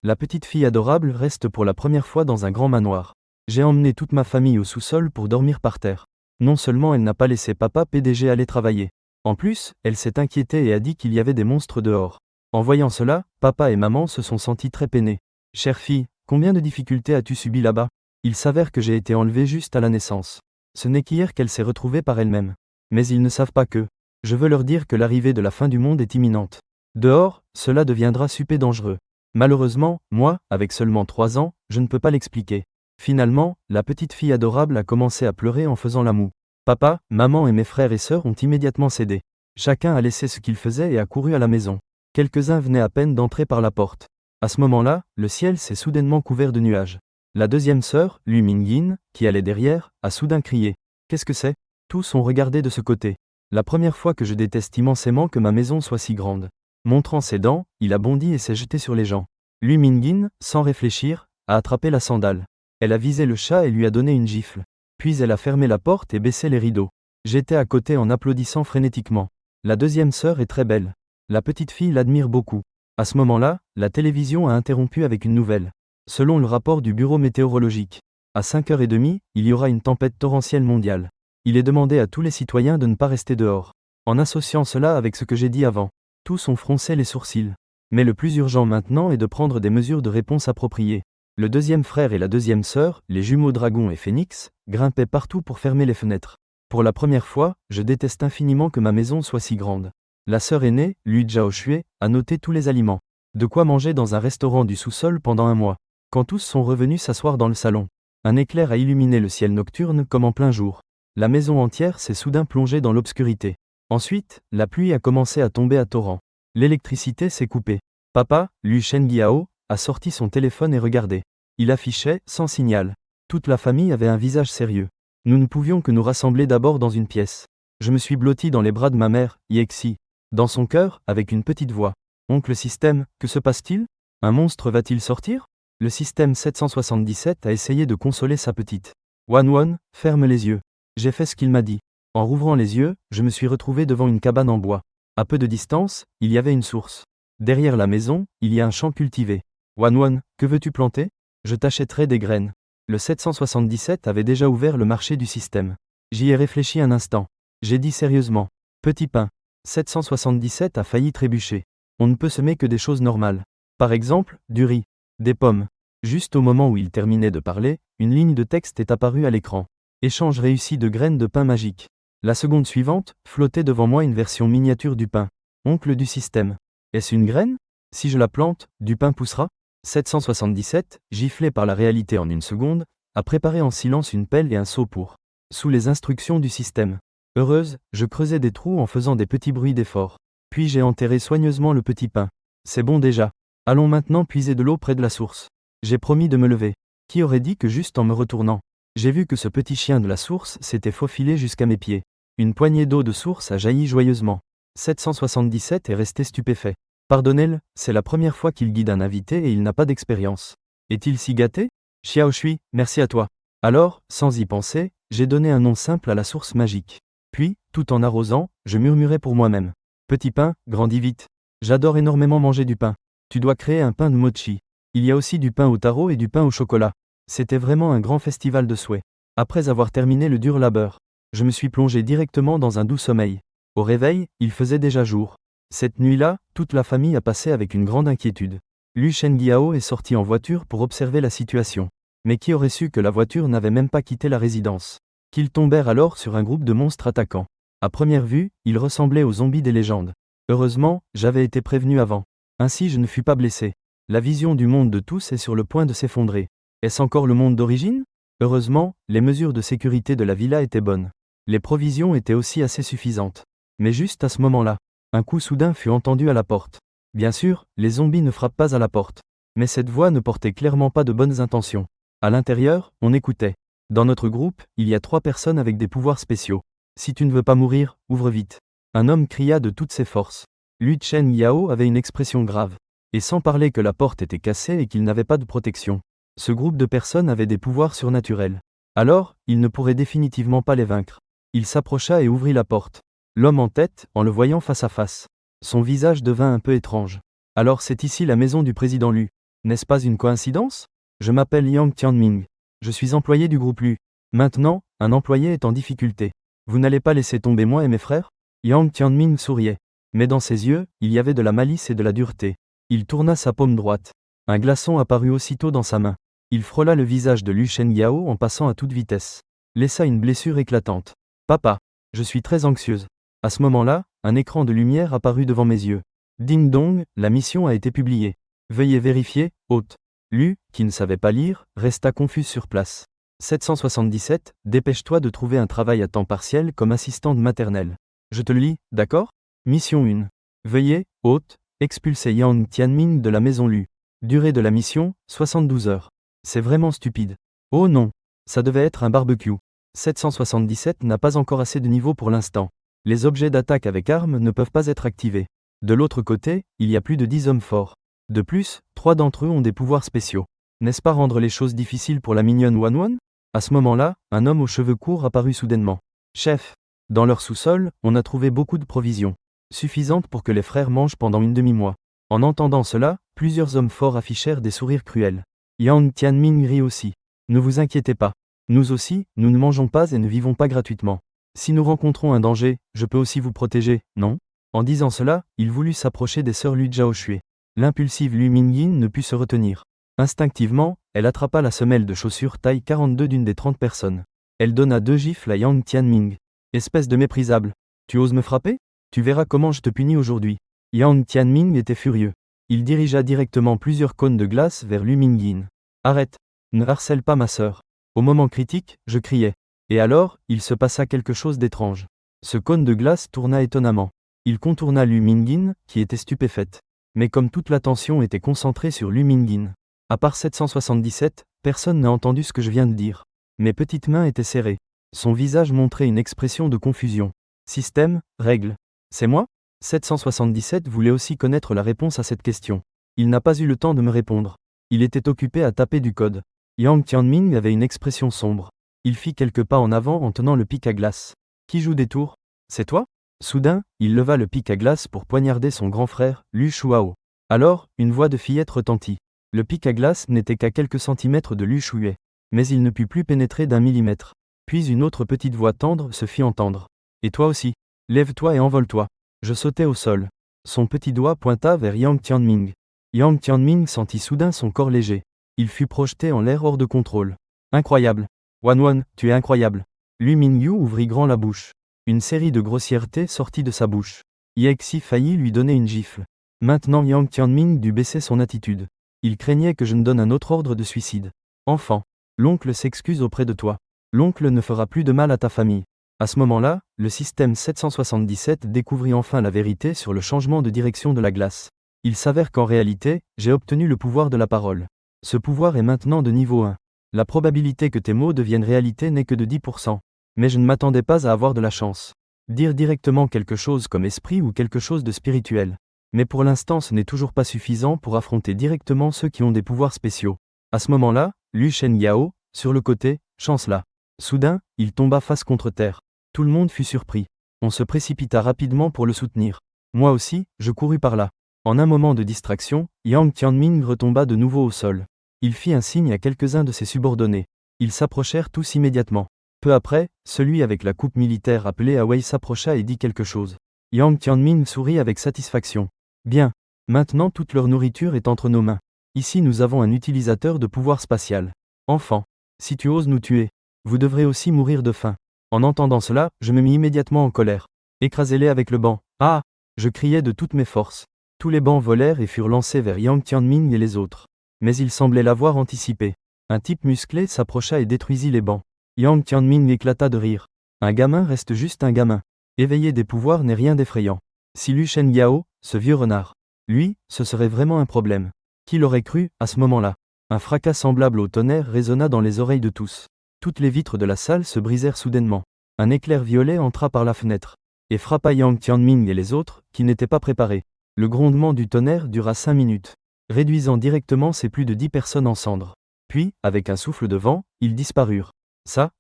La petite fille adorable reste pour la première fois dans un grand manoir. J'ai emmené toute ma famille au sous-sol pour dormir par terre. Non seulement elle n'a pas laissé papa PDG aller travailler. En plus, elle s'est inquiétée et a dit qu'il y avait des monstres dehors. En voyant cela, papa et maman se sont sentis très peinés. Chère fille, combien de difficultés as-tu subi là-bas? Il s'avère que j'ai été enlevée juste à la naissance. Ce n'est qu'hier qu'elle s'est retrouvée par elle-même. Mais ils ne savent pas que. Je veux leur dire que l'arrivée de la fin du monde est imminente. Dehors, cela deviendra super dangereux. Malheureusement, moi, avec seulement 3 ans, je ne peux pas l'expliquer. Finalement, la petite fille adorable a commencé à pleurer en faisant la moue. Papa, maman et mes frères et sœurs ont immédiatement cédé. Chacun a laissé ce qu'il faisait et a couru à la maison. Quelques-uns venaient à peine d'entrer par la porte. À ce moment-là, le ciel s'est soudainement couvert de nuages. La deuxième sœur, Lu Mingyin, qui allait derrière, a soudain crié. Qu'est-ce que c'est? Tous ont regardé de ce côté. La première fois que je déteste immensément que ma maison soit si grande. Montrant ses dents, il a bondi et s'est jeté sur les gens. Lu Mingyin, sans réfléchir, a attrapé la sandale. Elle a visé le chat et lui a donné une gifle. Puis elle a fermé la porte et baissé les rideaux. J'étais à côté en applaudissant frénétiquement. La deuxième sœur est très belle. La petite fille l'admire beaucoup. À ce moment-là, la télévision a interrompu avec une nouvelle. Selon le rapport du bureau météorologique, à 5h30, il y aura une tempête torrentielle mondiale. Il est demandé à tous les citoyens de ne pas rester dehors. En associant cela avec ce que j'ai dit avant, tous ont froncé les sourcils. Mais le plus urgent maintenant est de prendre des mesures de réponse appropriées. Le deuxième frère et la deuxième sœur, les jumeaux Dragon et Phénix, grimpaient partout pour fermer les fenêtres. Pour la première fois, je déteste infiniment que ma maison soit si grande. La sœur aînée, Lu Zhaoxue, a noté tous les aliments. De quoi manger dans un restaurant du sous-sol pendant un mois. Quand tous sont revenus s'asseoir dans le salon, un éclair a illuminé le ciel nocturne comme en plein jour. La maison entière s'est soudain plongée dans l'obscurité. Ensuite, la pluie a commencé à tomber à torrents. L'électricité s'est coupée. Papa, Lu Shengiao, a sorti son téléphone et regardé. Il affichait, sans signal. Toute la famille avait un visage sérieux. Nous ne pouvions que nous rassembler d'abord dans une pièce. Je me suis blotti dans les bras de ma mère, Yexi. Dans son cœur, avec une petite voix. Oncle Système, que se passe-t-il? Un monstre va-t-il sortir? Le système 777 a essayé de consoler sa petite. Wan, ferme les yeux. J'ai fait ce qu'il m'a dit. En rouvrant les yeux, je me suis retrouvé devant une cabane en bois. À peu de distance, il y avait une source. Derrière la maison, il y a un champ cultivé. Wan, que veux-tu planter? Je t'achèterai des graines. Le 777 avait déjà ouvert le marché du système. J'y ai réfléchi un instant. J'ai dit sérieusement. Petit pain. 777 a failli trébucher. On ne peut semer que des choses normales. Par exemple, du riz. Des pommes. Juste au moment où il terminait de parler, une ligne de texte est apparue à l'écran. Échange réussi de graines de pain magique. La seconde suivante, flottait devant moi une version miniature du pain. Oncle du système. Est-ce une graine? Si je la plante, du pain poussera? 777, giflé par la réalité en une seconde, a préparé en silence une pelle et un seau pour. Sous les instructions du système. Heureuse, je creusais des trous en faisant des petits bruits d'effort. Puis j'ai enterré soigneusement le petit pain. C'est bon déjà. Allons maintenant puiser de l'eau près de la source. J'ai promis de me lever. Qui aurait dit que juste en me retournant, j'ai vu que ce petit chien de la source s'était faufilé jusqu'à mes pieds. Une poignée d'eau de source a jailli joyeusement. 777 est resté stupéfait. Pardonnez-le, c'est la première fois qu'il guide un invité et il n'a pas d'expérience. Est-il si gâté? Xiaoshui, merci à toi. Alors, sans y penser, j'ai donné un nom simple à la source magique. Puis, tout en arrosant, je murmurai pour moi-même. Petit pain, grandis vite. J'adore énormément manger du pain. Tu dois créer un pain de mochi. Il y a aussi du pain au taro et du pain au chocolat. C'était vraiment un grand festival de souhaits. Après avoir terminé le dur labeur, je me suis plongé directement dans un doux sommeil. Au réveil, il faisait déjà jour. Cette nuit-là, toute la famille a passé avec une grande inquiétude. Lu Shengiao est sorti en voiture pour observer la situation. Mais qui aurait su que la voiture n'avait même pas quitté la résidence? Qu'ils tombèrent alors sur un groupe de monstres attaquants. À première vue, ils ressemblaient aux zombies des légendes. Heureusement, j'avais été prévenu avant. Ainsi je ne fus pas blessé. La vision du monde de tous est sur le point de s'effondrer. Est-ce encore le monde d'origine? Heureusement, les mesures de sécurité de la villa étaient bonnes. Les provisions étaient aussi assez suffisantes. Mais juste à ce moment-là, un coup soudain fut entendu à la porte. Bien sûr, les zombies ne frappent pas à la porte. Mais cette voix ne portait clairement pas de bonnes intentions. À l'intérieur, on écoutait. Dans notre groupe, il y a 3 personnes avec des pouvoirs spéciaux. Si tu ne veux pas mourir, ouvre vite. Un homme cria de toutes ses forces. Lu Chen Yao avait une expression grave. Et sans parler que la porte était cassée et qu'il n'avait pas de protection. Ce groupe de personnes avait des pouvoirs surnaturels. Alors, il ne pourrait définitivement pas les vaincre. Il s'approcha et ouvrit la porte. L'homme en tête, en le voyant face à face. Son visage devint un peu étrange. Alors c'est ici la maison du président Lu. N'est-ce pas une coïncidence? Je m'appelle Yang Tianming. Je suis employé du groupe Lu. Maintenant, un employé est en difficulté. Vous n'allez pas laisser tomber moi et mes frères? Yang Tianming souriait. Mais dans ses yeux, il y avait de la malice et de la dureté. Il tourna sa paume droite. Un glaçon apparut aussitôt dans sa main. Il frôla le visage de Lu Shengyao en passant à toute vitesse. Laissa une blessure éclatante. Papa, je suis très anxieuse. À ce moment-là, un écran de lumière apparut devant mes yeux. Ding dong, la mission a été publiée. Veuillez vérifier, hôte. Lu, qui ne savait pas lire, resta confuse sur place. 777, dépêche-toi de trouver un travail à temps partiel comme assistante maternelle. Je te le lis, d'accord? Mission 1. Veuillez, hôte, expulser Yang Tianming de la maison Lu. Durée de la mission, 72 heures. C'est vraiment stupide. Oh non, ça devait être un barbecue. 777 n'a pas encore assez de niveau pour l'instant. Les objets d'attaque avec armes ne peuvent pas être activés. De l'autre côté, il y a plus de 10 hommes forts. De plus, 3 d'entre eux ont des pouvoirs spéciaux. N'est-ce pas rendre les choses difficiles pour la mignonne Wanwan? À ce moment-là, un homme aux cheveux courts apparut soudainement. Chef, dans leur sous-sol, on a trouvé beaucoup de provisions. Suffisantes pour que les frères mangent pendant une demi-mois. En entendant cela, plusieurs hommes forts affichèrent des sourires cruels. Yang Tianming rit aussi. Ne vous inquiétez pas. Nous aussi, nous ne mangeons pas et ne vivons pas gratuitement. Si nous rencontrons un danger, je peux aussi vous protéger, non? En disant cela, il voulut s'approcher des sœurs Lu Zhaoshui. L'impulsive Lu Mingyin ne put se retenir. Instinctivement, elle attrapa la semelle de chaussure taille 42 d'une des 30 personnes. Elle donna 2 gifles à Yang Tianming. Espèce de méprisable. Tu oses me frapper? Tu verras comment je te punis aujourd'hui. Yang Tianming était furieux. Il dirigea directement plusieurs cônes de glace vers Lu Mingyin. Arrête. Ne harcèle pas ma sœur. Au moment critique, je criais. Et alors, il se passa quelque chose d'étrange. Ce cône de glace tourna étonnamment. Il contourna Lu Mingyin, qui était stupéfaite. Mais comme toute l'attention était concentrée sur Lu Mingyin. À part 777, personne n'a entendu ce que je viens de dire. Mes petites mains étaient serrées. Son visage montrait une expression de confusion. Système, règle. C'est moi? 777 voulait aussi connaître la réponse à cette question. Il n'a pas eu le temps de me répondre. Il était occupé à taper du code. Yang Tianming avait une expression sombre. Il fit quelques pas en avant en tenant le pic à glace. Qui joue des tours? C'est toi? Soudain, il leva le pic à glace pour poignarder son grand frère, Lu Shuao. Alors, une voix de fillette retentit. Le pic à glace n'était qu'à quelques centimètres de Lu Shuai. Mais il ne put plus pénétrer d'un millimètre. Puis une autre petite voix tendre se fit entendre. Et toi aussi. Lève-toi et envole-toi. Je sautai au sol. Son petit doigt pointa vers Yang Tianming. Yang Tianming sentit soudain son corps léger. Il fut projeté en l'air hors de contrôle. Incroyable. Wanwan, tu es incroyable. Lu Mingyu ouvrit grand la bouche. Une série de grossièretés sortit de sa bouche. Yexi faillit lui donner une gifle. Maintenant Yang Tianming dut baisser son attitude. Il craignait que je ne donne un autre ordre de suicide. Enfant, l'oncle s'excuse auprès de toi. L'oncle ne fera plus de mal à ta famille. À ce moment-là, le système 777 découvrit enfin la vérité sur le changement de direction de la glace. Il s'avère qu'en réalité, j'ai obtenu le pouvoir de la parole. Ce pouvoir est maintenant de niveau 1. La probabilité que tes mots deviennent réalité n'est que de 10%. Mais je ne m'attendais pas à avoir de la chance. Dire directement quelque chose comme esprit ou quelque chose de spirituel. Mais pour l'instant ce n'est toujours pas suffisant pour affronter directement ceux qui ont des pouvoirs spéciaux. À ce moment-là, Lu Shengyao, sur le côté, chancela. Soudain, il tomba face contre terre. Tout le monde fut surpris. On se précipita rapidement pour le soutenir. Moi aussi, je courus par là. En un moment de distraction, Yang Tianming retomba de nouveau au sol. Il fit un signe à quelques-uns de ses subordonnés. Ils s'approchèrent tous immédiatement. Peu après, celui avec la coupe militaire appelé Awei s'approcha et dit quelque chose. Yang Tianming sourit avec satisfaction. Bien. Maintenant toute leur nourriture est entre nos mains. Ici nous avons un utilisateur de pouvoir spatial. Enfant. Si tu oses nous tuer, vous devrez aussi mourir de faim. En entendant cela, je me mis immédiatement en colère. Écrasez-les avec le banc. Ah! Je criai de toutes mes forces. Tous les bancs volèrent et furent lancés vers Yang Tianming et les autres. Mais il semblait l'avoir anticipé. Un type musclé s'approcha et détruisit les bancs. Yang Tianming éclata de rire. Un gamin reste juste un gamin. Éveiller des pouvoirs n'est rien d'effrayant. Si Lu Shengyao, ce vieux renard. Lui, ce serait vraiment un problème. Qui l'aurait cru, à ce moment-là? Un fracas semblable au tonnerre résonna dans les oreilles de tous. Toutes les vitres de la salle se brisèrent soudainement. Un éclair violet entra par la fenêtre. Et frappa Yang Tianming et les autres, qui n'étaient pas préparés. Le grondement du tonnerre dura 5 minutes. Réduisant directement ces plus de 10 personnes en cendres. Puis, avec un souffle de vent, ils disparurent. Ça.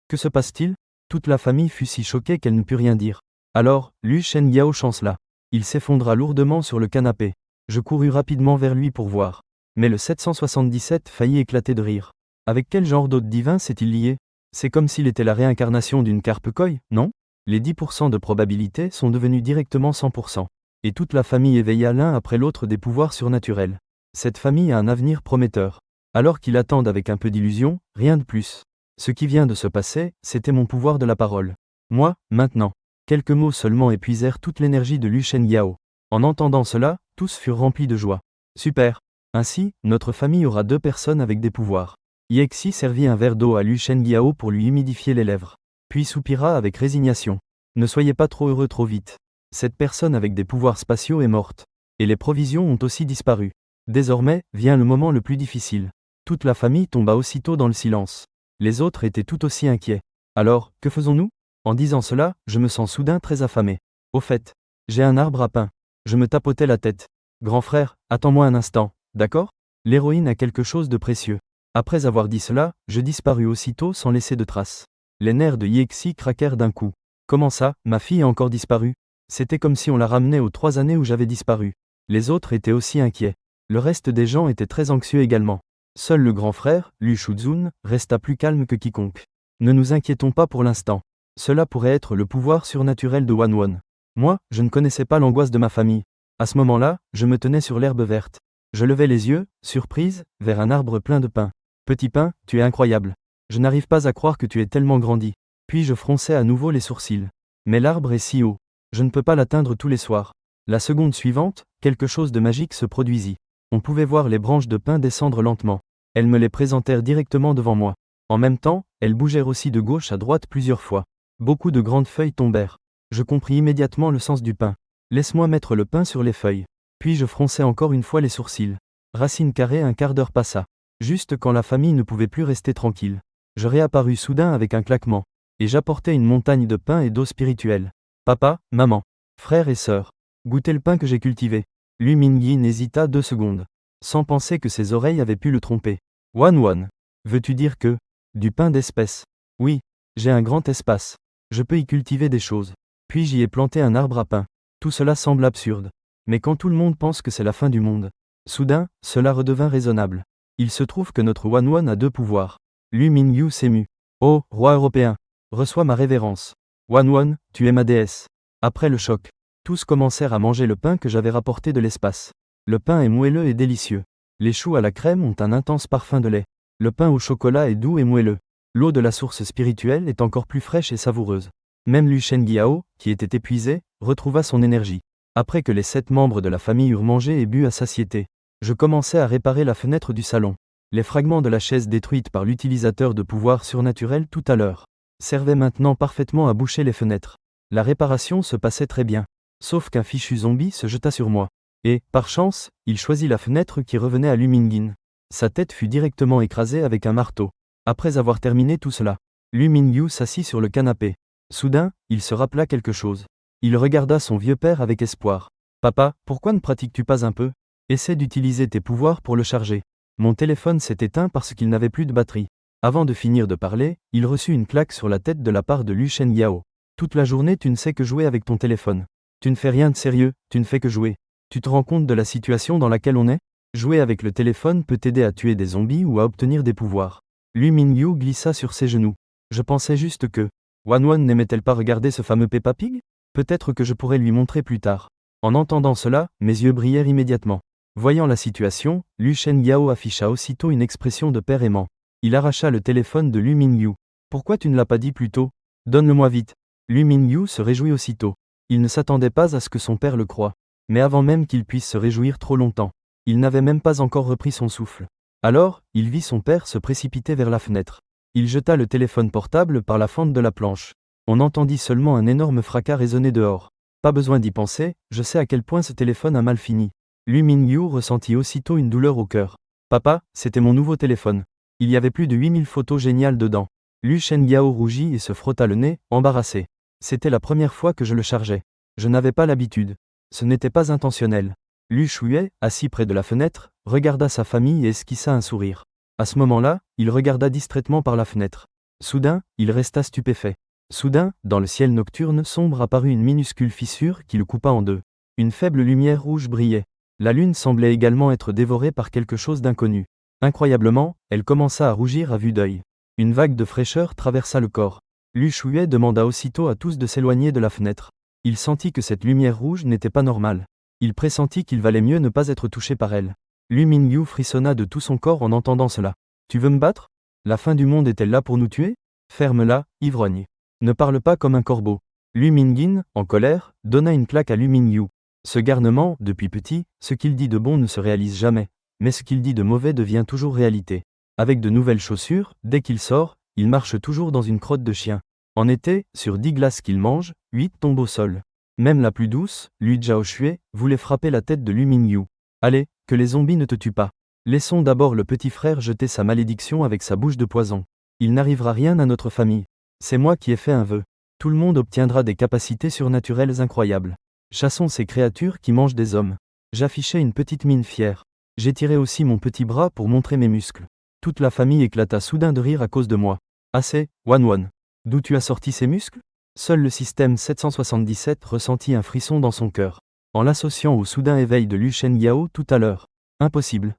Que se passe-t-il? Toute la famille fut si choquée qu'elle ne put rien dire. Alors, Lu Shengyao chancela. Il s'effondra lourdement sur le canapé. Je courus rapidement vers lui pour voir. Mais le 777 faillit éclater de rire. Avec quel genre d'hôte divin s'est-il lié? C'est comme s'il était la réincarnation d'une carpe koi, non? Les 10% de probabilité sont devenus directement 100%. Et toute la famille éveilla l'un après l'autre des pouvoirs surnaturels. Cette famille a un avenir prometteur. Alors qu'ils attendent avec un peu d'illusion, rien de plus. Ce qui vient de se passer, c'était mon pouvoir de la parole. Moi, maintenant. Quelques mots seulement épuisèrent toute l'énergie de Lu Shengyao. En entendant cela, tous furent remplis de joie. Super. Ainsi, notre famille aura 2 personnes avec des pouvoirs. Yexi servit un verre d'eau à Lu Shengyao pour lui humidifier les lèvres. Puis soupira avec résignation. Ne soyez pas trop heureux trop vite. Cette personne avec des pouvoirs spatiaux est morte. Et les provisions ont aussi disparu. Désormais, vient le moment le plus difficile. Toute la famille tomba aussitôt dans le silence. Les autres étaient tout aussi inquiets. Alors, que faisons-nous? En disant cela, je me sens soudain très affamé. Au fait, j'ai un arbre à pain. Je me tapotais la tête. Grand frère, attends-moi un instant, d'accord? L'héroïne a quelque chose de précieux. Après avoir dit cela, je disparus aussitôt sans laisser de traces. Les nerfs de Yexi craquèrent d'un coup. Comment ça, ma fille a encore disparu? C'était comme si on la ramenait aux 3 années où j'avais disparu. Les autres étaient aussi inquiets. Le reste des gens étaient très anxieux également. Seul le grand frère, Lu Shuzun, resta plus calme que quiconque. Ne nous inquiétons pas pour l'instant. Cela pourrait être le pouvoir surnaturel de Wanwon. Moi, je ne connaissais pas l'angoisse de ma famille. À ce moment-là, je me tenais sur l'herbe verte. Je levai les yeux, surprise, vers un arbre plein de pain. Petit pain, tu es incroyable. Je n'arrive pas à croire que tu es tellement grandi. Puis je fronçai à nouveau les sourcils. Mais l'arbre est si haut. Je ne peux pas l'atteindre tous les soirs. La seconde suivante, quelque chose de magique se produisit. On pouvait voir les branches de pin descendre lentement. Elles me les présentèrent directement devant moi. En même temps, elles bougèrent aussi de gauche à droite plusieurs fois. Beaucoup de grandes feuilles tombèrent. Je compris immédiatement le sens du pain. Laisse-moi mettre le pain sur les feuilles. Puis je fronçai encore une fois les sourcils. Racine carrée, un quart d'heure passa. Juste quand la famille ne pouvait plus rester tranquille. Je réapparus soudain avec un claquement. Et j'apportais une montagne de pain et d'eau spirituelle. Papa, maman, frères et sœurs, goûtez le pain que j'ai cultivé. Lu Mingyin hésita 2 secondes. Sans penser que ses oreilles avaient pu le tromper. Wanwon, veux-tu dire que du pain d'espèce? Oui, j'ai un grand espace. Je peux y cultiver des choses. Puis j'y ai planté un arbre à pain. Tout cela semble absurde. Mais quand tout le monde pense que c'est la fin du monde, soudain, cela redevint raisonnable. Il se trouve que notre Wanwon a 2 pouvoirs. Lu Mingyu s'émut. Oh, roi européen, reçois ma révérence. Wanwon, tu es ma déesse. Après le choc, tous commencèrent à manger le pain que j'avais rapporté de l'espace. Le pain est moelleux et délicieux. Les choux à la crème ont un intense parfum de lait. Le pain au chocolat est doux et moelleux. L'eau de la source spirituelle est encore plus fraîche et savoureuse. Même Lu Shengyao, qui était épuisé, retrouva son énergie. Après que les 7 membres de la famille eurent mangé et bu à satiété, je commençai à réparer la fenêtre du salon. Les fragments de la chaise détruite par l'utilisateur de pouvoirs surnaturels tout à l'heure servaient maintenant parfaitement à boucher les fenêtres. La réparation se passait très bien. Sauf qu'un fichu zombie se jeta sur moi. Et, par chance, il choisit la fenêtre qui revenait à Lu Mingyin. Sa tête fut directement écrasée avec un marteau. Après avoir terminé tout cela, Lu Mingyu s'assit sur le canapé. Soudain, il se rappela quelque chose. Il regarda son vieux père avec espoir. Papa, pourquoi ne pratiques-tu pas un peu? Essaie d'utiliser tes pouvoirs pour le charger. Mon téléphone s'est éteint parce qu'il n'avait plus de batterie. Avant de finir de parler, il reçut une claque sur la tête de la part de Lu Shengyao. Toute la journée tu ne sais que jouer avec ton téléphone. Tu ne fais rien de sérieux, tu ne fais que jouer. Tu te rends compte de la situation dans laquelle on est? Jouer avec le téléphone peut t'aider à tuer des zombies ou à obtenir des pouvoirs. Lu Mingyu glissa sur ses genoux. Je pensais juste que Wanwon n'aimait-elle pas regarder ce fameux Peppa Pig? Peut-être que je pourrais lui montrer plus tard. En entendant cela, mes yeux brillèrent immédiatement. Voyant la situation, Lu Shengyao afficha aussitôt une expression de père aimant. Il arracha le téléphone de Lu Mingyu. Pourquoi tu ne l'as pas dit plus tôt? Donne-le-moi vite. Lu Mingyu se réjouit aussitôt. Il ne s'attendait pas à ce que son père le croie. Mais avant même qu'il puisse se réjouir trop longtemps, il n'avait même pas encore repris son souffle. Alors, il vit son père se précipiter vers la fenêtre. Il jeta le téléphone portable par la fente de la planche. On entendit seulement un énorme fracas résonner dehors. Pas besoin d'y penser, je sais à quel point ce téléphone a mal fini. Lu Mingyu ressentit aussitôt une douleur au cœur. Papa, c'était mon nouveau téléphone. Il y avait plus de 8000 photos géniales dedans. Lu Shengyao rougit et se frotta le nez, embarrassé. C'était la première fois que je le chargeais. Je n'avais pas l'habitude. Ce n'était pas intentionnel. Lu Shuye, assis près de la fenêtre, regarda sa famille et esquissa un sourire. À ce moment-là, il regarda distraitement par la fenêtre. Soudain, il resta stupéfait. Soudain, dans le ciel nocturne sombre apparut une minuscule fissure qui le coupa en 2. Une faible lumière rouge brillait. La lune semblait également être dévorée par quelque chose d'inconnu. Incroyablement, elle commença à rougir à vue d'œil. Une vague de fraîcheur traversa le corps. Lu Shuye demanda aussitôt à tous de s'éloigner de la fenêtre. Il sentit que cette lumière rouge n'était pas normale. Il pressentit qu'il valait mieux ne pas être touché par elle. Lu Mingyu frissonna de tout son corps en entendant cela. « Tu veux me battre ? La fin du monde est-elle là pour nous tuer ? Ferme-la, ivrogne. Ne parle pas comme un corbeau. » Lu Mingin, en colère, donna une claque à Lu Mingyu. Ce garnement, depuis petit, ce qu'il dit de bon ne se réalise jamais, mais ce qu'il dit de mauvais devient toujours réalité. Avec de nouvelles chaussures, dès qu'il sort, il marche toujours dans une crotte de chien. En été, sur 10 glaces qu'il mange, 8 tombent au sol. Même la plus douce, Lu Zhaoxue, voulait frapper la tête de Lu Mingyu. Allez, que les zombies ne te tuent pas. Laissons d'abord le petit frère jeter sa malédiction avec sa bouche de poison. Il n'arrivera rien à notre famille. C'est moi qui ai fait un vœu. Tout le monde obtiendra des capacités surnaturelles incroyables. Chassons ces créatures qui mangent des hommes. J'affichai une petite mine fière. J'étirai aussi mon petit bras pour montrer mes muscles. Toute la famille éclata soudain de rire à cause de moi. Assez, Wan. D'où tu as sorti ces muscles ? Seul le système 777 ressentit un frisson dans son cœur. En l'associant au soudain éveil de Lu Shengyao tout à l'heure. Impossible.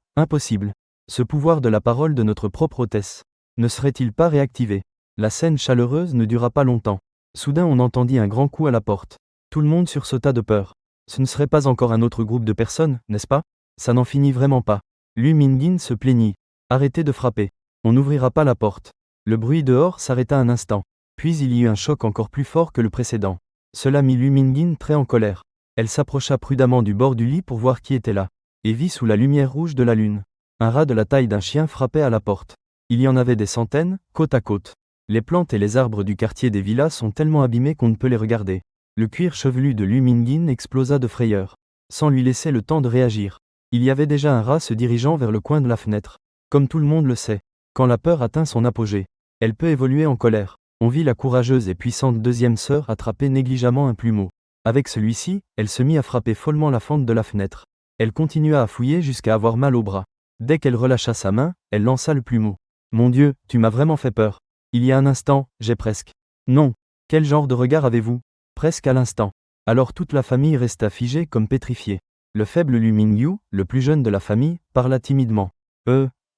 Ce pouvoir de la parole de notre propre hôtesse. Ne serait-il pas réactivé ? La scène chaleureuse ne dura pas longtemps. Soudain on entendit un grand coup à la porte. Tout le monde sursauta de peur. Ce ne serait pas encore un autre groupe de personnes, n'est-ce pas ? Ça n'en finit vraiment pas. Lu Mingin se plaignit. Arrêtez de frapper. On n'ouvrira pas la porte. Le bruit dehors s'arrêta un instant. Puis il y eut un choc encore plus fort que le précédent. Cela mit Lu Mingin très en colère. Elle s'approcha prudemment du bord du lit pour voir qui était là. Et vit sous la lumière rouge de la lune. Un rat de la taille d'un chien frappait à la porte. Il y en avait des centaines, côte à côte. Les plantes et les arbres du quartier des villas sont tellement abîmés qu'on ne peut les regarder. Le cuir chevelu de Lu Mingin explosa de frayeur. Sans lui laisser le temps de réagir. Il y avait déjà un rat se dirigeant vers le coin de la fenêtre. Comme tout le monde le sait, quand la peur atteint son apogée, elle peut évoluer en colère. On vit la courageuse et puissante deuxième sœur attraper négligemment un plumeau. Avec celui-ci, elle se mit à frapper follement la fente de la fenêtre. Elle continua à fouiller jusqu'à avoir mal au bras. Dès qu'elle relâcha sa main, elle lança le plumeau. « Mon Dieu, tu m'as vraiment fait peur. Il y a un instant, j'ai presque… » « Non. Quel genre de regard avez-vous ? » Presque à l'instant. Alors toute la famille resta figée comme pétrifiée. Le faible Lu Mingyu, le plus jeune de la famille, parla timidement.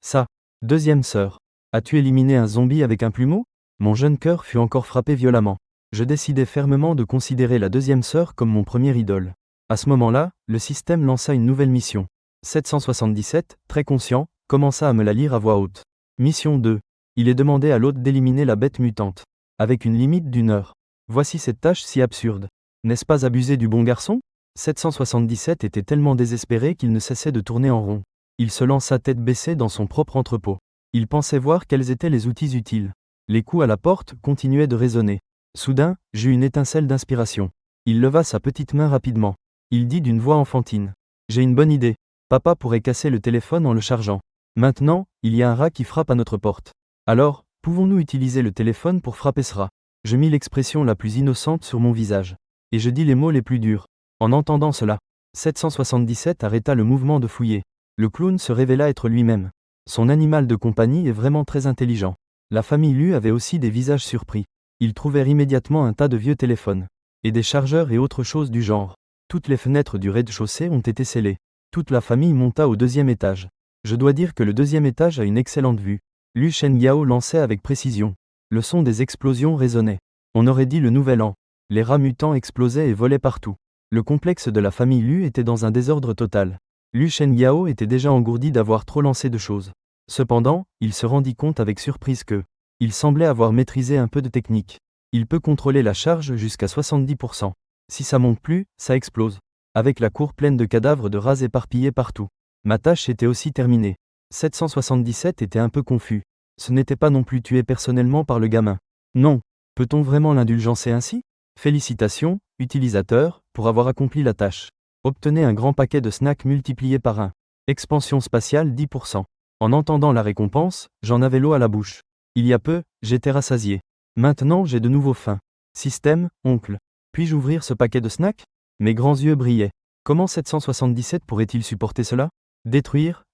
Ça. Deuxième sœur. As-tu éliminé un zombie avec un plumeau ? Mon jeune cœur fut encore frappé violemment. Je décidai fermement de considérer la deuxième sœur comme mon premier idole. À ce moment-là, le système lança une nouvelle mission. 777, très conscient, commença à me la lire à voix haute. Mission 2. Il est demandé à l'hôte d'éliminer la bête mutante. Avec une limite d'1 heure. Voici cette tâche si absurde. N'est-ce pas abuser du bon garçon ? 777 était tellement désespéré qu'il ne cessait de tourner en rond. Il se lança tête baissée dans son propre entrepôt. Il pensait voir quels étaient les outils utiles. Les coups à la porte continuaient de résonner. Soudain, j'eus une étincelle d'inspiration. Il leva sa petite main rapidement. Il dit d'une voix enfantine. J'ai une bonne idée. Papa pourrait casser le téléphone en le chargeant. Maintenant, il y a un rat qui frappe à notre porte. Alors, pouvons-nous utiliser le téléphone pour frapper ce rat ? Je mis l'expression la plus innocente sur mon visage. Et je dis les mots les plus durs. En entendant cela, 777 arrêta le mouvement de fouiller. Le clown se révéla être lui-même. Son animal de compagnie est vraiment très intelligent. La famille Lu avait aussi des visages surpris. Ils trouvèrent immédiatement un tas de vieux téléphones. Et des chargeurs et autres choses du genre. Toutes les fenêtres du rez-de-chaussée ont été scellées. Toute la famille monta au 2e étage. Je dois dire que le 2e étage a une excellente vue. Lu Shengyao lançait avec précision. Le son des explosions résonnait. On aurait dit le nouvel an. Les rats mutants explosaient et volaient partout. Le complexe de la famille Lu était dans un désordre total. Lu Shengyao était déjà engourdi d'avoir trop lancé de choses. Cependant, il se rendit compte avec surprise que, il semblait avoir maîtrisé un peu de technique. Il peut contrôler la charge jusqu'à 70%. Si ça monte plus, ça explose. Avec la cour pleine de cadavres de rats éparpillés partout. Ma tâche était aussi terminée. 777 était un peu confus. Ce n'était pas non plus tué personnellement par le gamin. Non. Peut-on vraiment l'indulgencer ainsi ? Félicitations, utilisateur, pour avoir accompli la tâche. Obtenez un grand paquet de snacks multiplié par 1. Expansion spatiale 10%. En entendant la récompense, j'en avais l'eau à la bouche. Il y a peu, j'étais rassasié. Maintenant j'ai de nouveau faim. Système, oncle. Puis-je ouvrir ce paquet de snacks ? Mes grands yeux brillaient. Comment 777 pourrait-il supporter cela ? Détruire.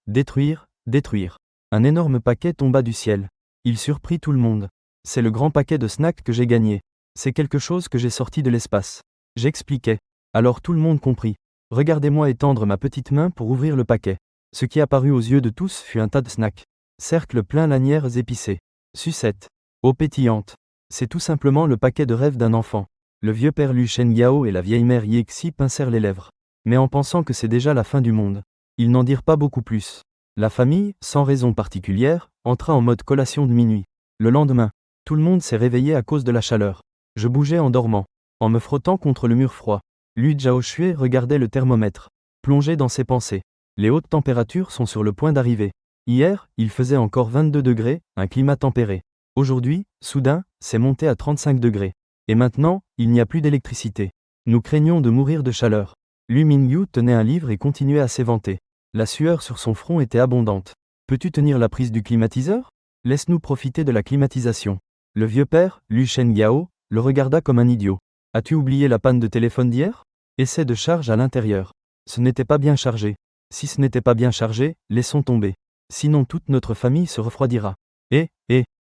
Un énorme paquet tomba du ciel. Il surprit tout le monde. C'est le grand paquet de snacks que j'ai gagné. C'est quelque chose que j'ai sorti de l'espace. J'expliquais. Alors tout le monde comprit. Regardez-moi étendre ma petite main pour ouvrir le paquet. Ce qui apparut aux yeux de tous fut un tas de snacks. Cercles pleins lanières épicées. Sucettes. Eau pétillante. C'est tout simplement le paquet de rêve d'un enfant. Le vieux père Lu Shengyao et la vieille mère Yexi pincèrent les lèvres. Mais en pensant que c'est déjà la fin du monde. Ils n'en dirent pas beaucoup plus. La famille, sans raison particulière, entra en mode collation de minuit. Le lendemain, tout le monde s'est réveillé à cause de la chaleur. Je bougeais en dormant, en me frottant contre le mur froid. Lu Zhaoxue regardait le thermomètre, plongé dans ses pensées. Les hautes températures sont sur le point d'arriver. Hier, il faisait encore 22 degrés, un climat tempéré. Aujourd'hui, soudain, c'est monté à 35 degrés. Et maintenant, il n'y a plus d'électricité. Nous craignons de mourir de chaleur. Lu Mingyu tenait un livre et continuait à s'éventer. La sueur sur son front était abondante. Peux-tu tenir la prise du climatiseur ? Laisse-nous profiter de la climatisation. Le vieux père, Lu Shengyao, le regarda comme un idiot. As-tu oublié la panne de téléphone d'hier ? Essai de charge à l'intérieur. Ce n'était pas bien chargé. Si ce n'était pas bien chargé, laissons tomber. Sinon toute notre famille se refroidira.